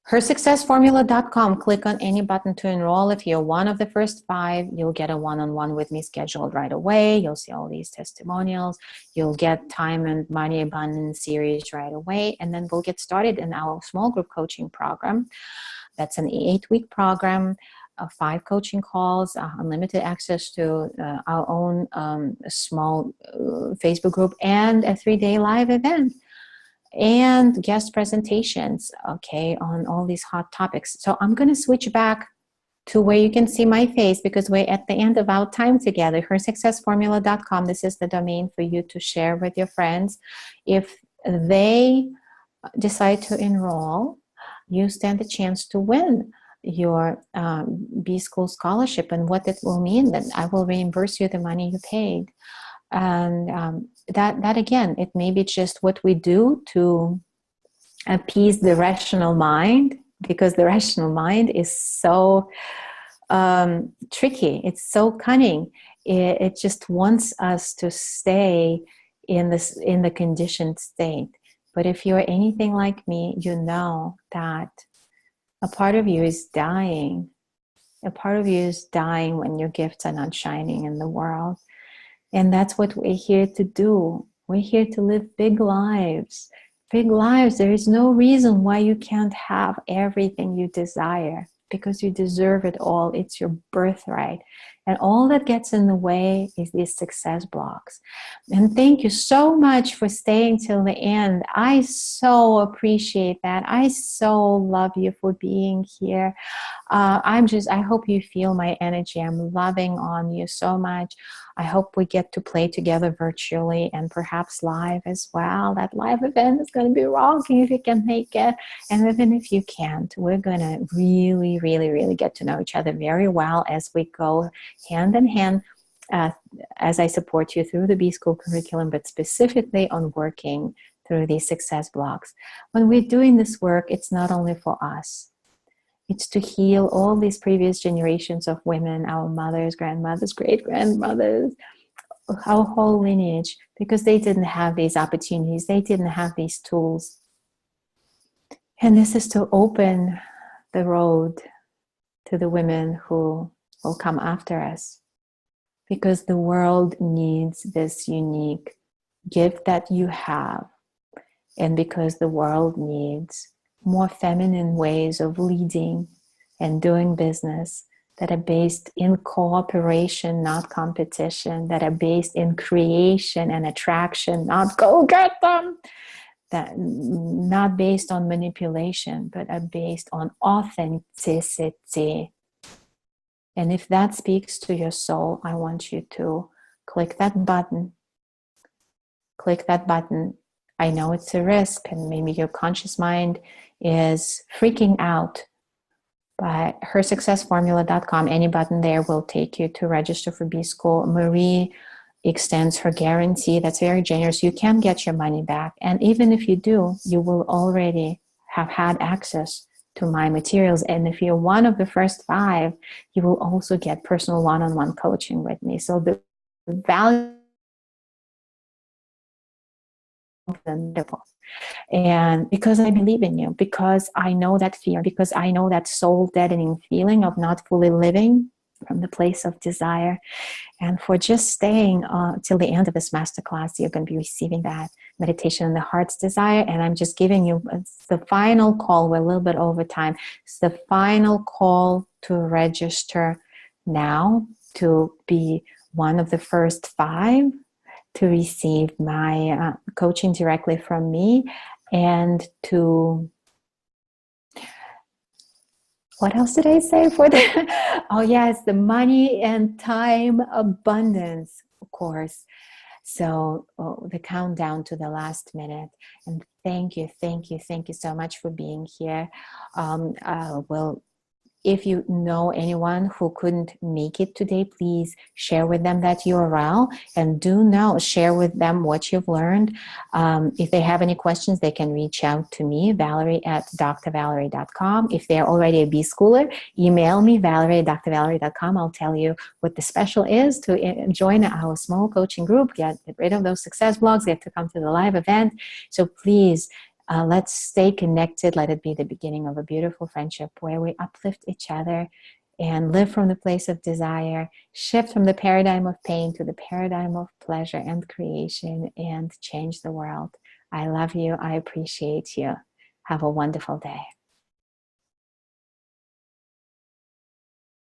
HerSuccessFormula.com, click on any button to enroll. If you're one of the first 5, you'll get a one-on-one with me scheduled right away. You'll see all these testimonials. You'll get Time and Money Abundance series right away. And then we'll get started in our small group coaching program. That's an 8-week program. 5 coaching calls, unlimited access to our own small Facebook group, and a 3-day live event, and guest presentations, okay, on all these hot topics. So I'm going to switch back to where you can see my face, because we're at the end of our time together. HerSuccessFormula.com. This is the domain for you to share with your friends. If they decide to enroll, you stand a chance to win your B-School scholarship. And what it will mean, that I will reimburse you the money you paid. And that again, it may be just what we do to appease the rational mind, because the rational mind is so tricky. It's so cunning. It just wants us to stay in the conditioned state. But if you're anything like me, you know that a part of you is dying. A part of you is dying when your gifts are not shining in the world. And that's what we're here to do. We're here to live big lives. Big lives. There is no reason why you can't have everything you desire, because you deserve it all. It's your birthright. And all that gets in the way is these success blocks. And thank you so much for staying till the end. I so appreciate that. I so love you for being here. I hope you feel my energy. I'm loving on you so much. I hope we get to play together virtually and perhaps live as well. That live event is going to be rocking if you can make it. And even if you can't, we're going to really, really, really get to know each other very well as we go hand in hand, as I support you through the B-School curriculum, but specifically on working through these success blocks. When we're doing this work, it's not only for us. It's to heal all these previous generations of women, our mothers, grandmothers, great-grandmothers, our whole lineage, because they didn't have these opportunities. They didn't have these tools. And this is to open the road to the women who will come after us, because the world needs this unique gift that you have, and because the world needs more feminine ways of leading and doing business that are based in cooperation, not competition, that are based in creation and attraction, not go get them, that not based on manipulation, but are based on authenticity. And if that speaks to your soul, I want you to click that button. Click that button. I know it's a risk, and maybe your conscious mind is freaking out, but HerSuccessFormula.com, any button there will take you to register for B-School. Marie extends her guarantee. That's very generous. You can get your money back. And even if you do, you will already have had access to my materials. And if you're one of the first 5, you will also get personal one-on-one coaching with me. So the value, and because I believe in you, because I know that fear, because I know that soul deadening feeling of not fully living from the place of desire. And for just staying till the end of this masterclass, you're going to be receiving that. meditation on the heart's desire. And I'm just giving you, it's the final call. We're a little bit over time. It's the final call to register now to be one of the first 5 to receive my coaching directly from me, and to, what else did I say for the, oh yes, the money and time abundance, of course. So the countdown to the last minute. And thank you so much for being here. Well, if you know anyone who couldn't make it today, please share with them that URL, and do now share with them what you've learned. If they have any questions, they can reach out to me, Valerie at drvalerie.com. If they're already a B-schooler, email me, Valerie at drvalerie.com. I'll tell you what the special is to join our small coaching group, get rid of those success blogs, get to come to the live event. So please, let's stay connected. Let it be the beginning of a beautiful friendship where we uplift each other and live from the place of desire, shift from the paradigm of pain to the paradigm of pleasure and creation, and change the world. I love you. I appreciate you. Have a wonderful day.